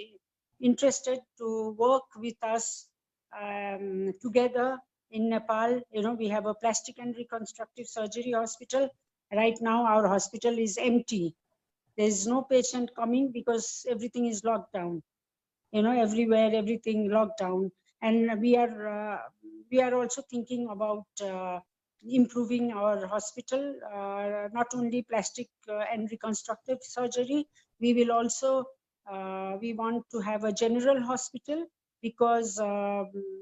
S2: interested, to work with us together in Nepal. We have a plastic and reconstructive surgery hospital. Right now, our hospital is empty. There is no patient coming because everything is locked down. Everywhere, everything locked down. And we are also thinking about improving our hospital, not only plastic and reconstructive surgery. We will also, we want to have a general hospital, because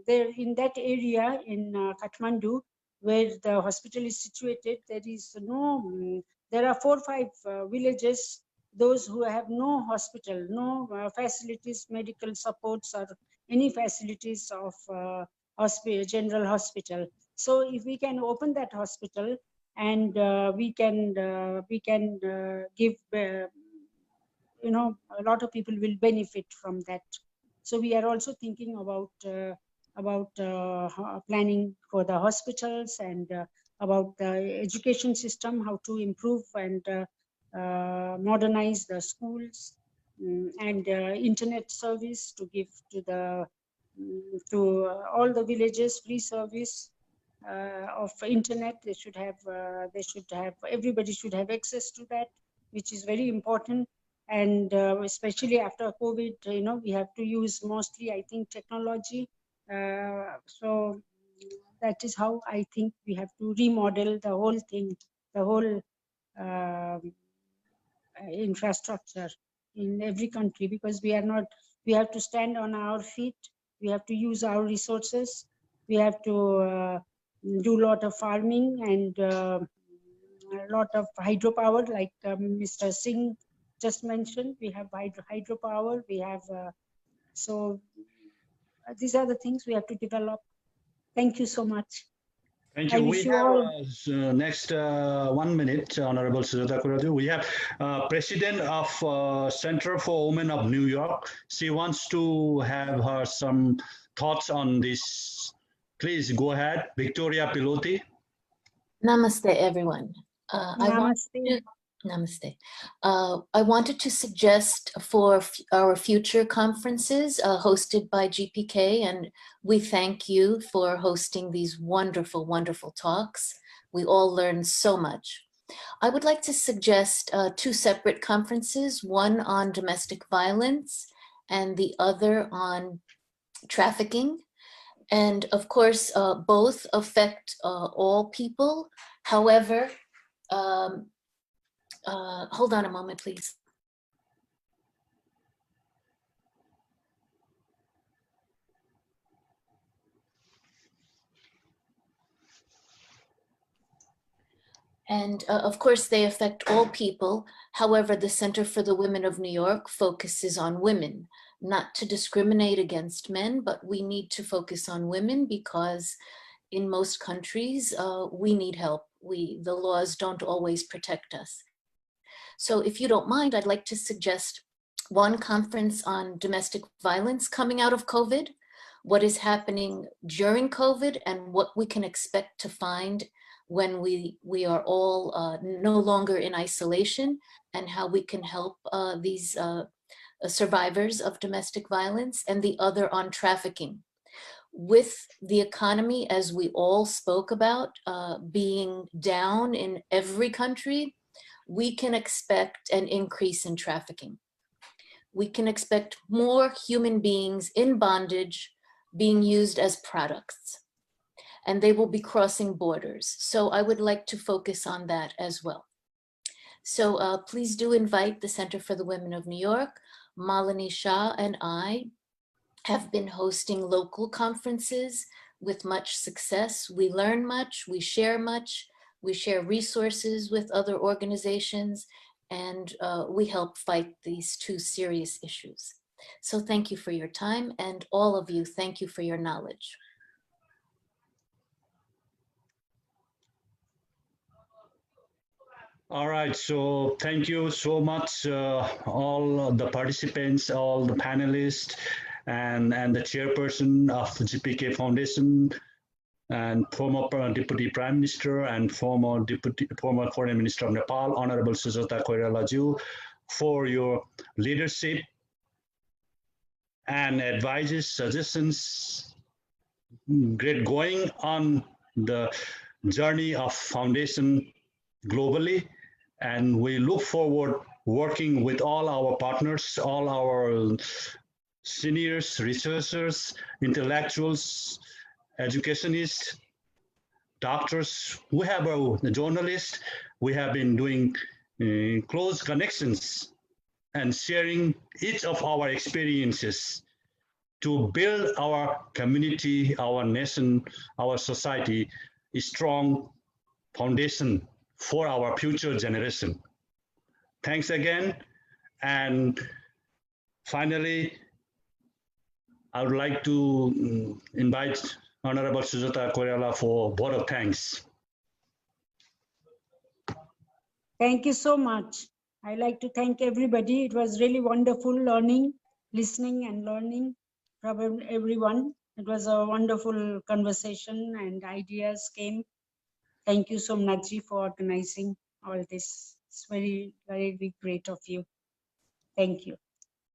S2: there in that area in Kathmandu, where the hospital is situated, there is no, there are 4 or 5 villages, those who have no hospital, no facilities, medical supports, or any facilities of general hospital. So if we can open that hospital, and we can give, a lot of people will benefit from that. So we are also thinking about planning for the hospitals, and about the education system, how to improve and modernize the schools, and internet service to give to the to all the villages, free service of internet. They should have everybody should have access to that, which is very important. And especially after COVID, we have to use mostly, I think, technology. So that is how I think we have to remodel the whole thing, the whole infrastructure in every country, because we have to stand on our feet. We have to use our resources. We have to do a lot of farming and a lot of hydropower, like Mr. Singh just mentioned. We have hydropower. We have so these are the things we have to develop. Thank you so much.
S1: Thank you. We have next 1 minute, Honorable Sujata Kuradu. We have President of Center for Women of New York. She wants to have her some thoughts on this. Please go ahead, Victoria Piloti.
S20: Namaste, everyone. Namaste. I wanted to suggest for our future conferences hosted by GPK, and we thank you for hosting these wonderful, wonderful talks. We all learned so much. I would like to suggest 2 separate conferences, one on domestic violence and the other on trafficking. And of course, both affect all people. However, hold on a moment, please. And of course, they affect all people. However, the Center for the Women of New York focuses on women, not to discriminate against men, but we need to focus on women because in most countries, we need help. The laws don't always protect us. So if you don't mind, I'd like to suggest one conference on domestic violence coming out of COVID, what is happening during COVID, and what we can expect to find when we are all no longer in isolation, and how we can help these survivors of domestic violence, and the other on trafficking. With the economy, as we all spoke about, being down in every country, we can expect an increase in trafficking. We can expect more human beings in bondage being used as products, and they will be crossing borders. So I would like to focus on that as well. So please do invite the Center for the Women of New York. Malini Shah and I have been hosting local conferences with much success. We learn much, we share resources with other organizations, and we help fight these two serious issues. So thank you for your time, and all of you, thank you for your knowledge.
S1: All right, so thank you so much, all the participants, all the panelists, and the chairperson of the GPK Foundation, and former Deputy Prime Minister and former Foreign Minister of Nepal, Honorable Sujata Koirala-ju, for your leadership and advices, suggestions, great going on the journey of foundation globally. And we look forward working with all our partners, all our seniors, researchers, intellectuals, educationists, doctors. We have a journalist. We have been doing close connections and sharing each of our experiences to build our community, our nation, our society, a strong foundation for our future generation. Thanks again. And finally, I would like to invite Honorable Sujata Koirala for a vote of thanks.
S2: Thank you so much. I'd like to thank everybody. It was really wonderful listening and learning from everyone. It was a wonderful conversation and ideas came. Thank you, Somnathji, for organizing all this. It's very, very great of you. Thank you.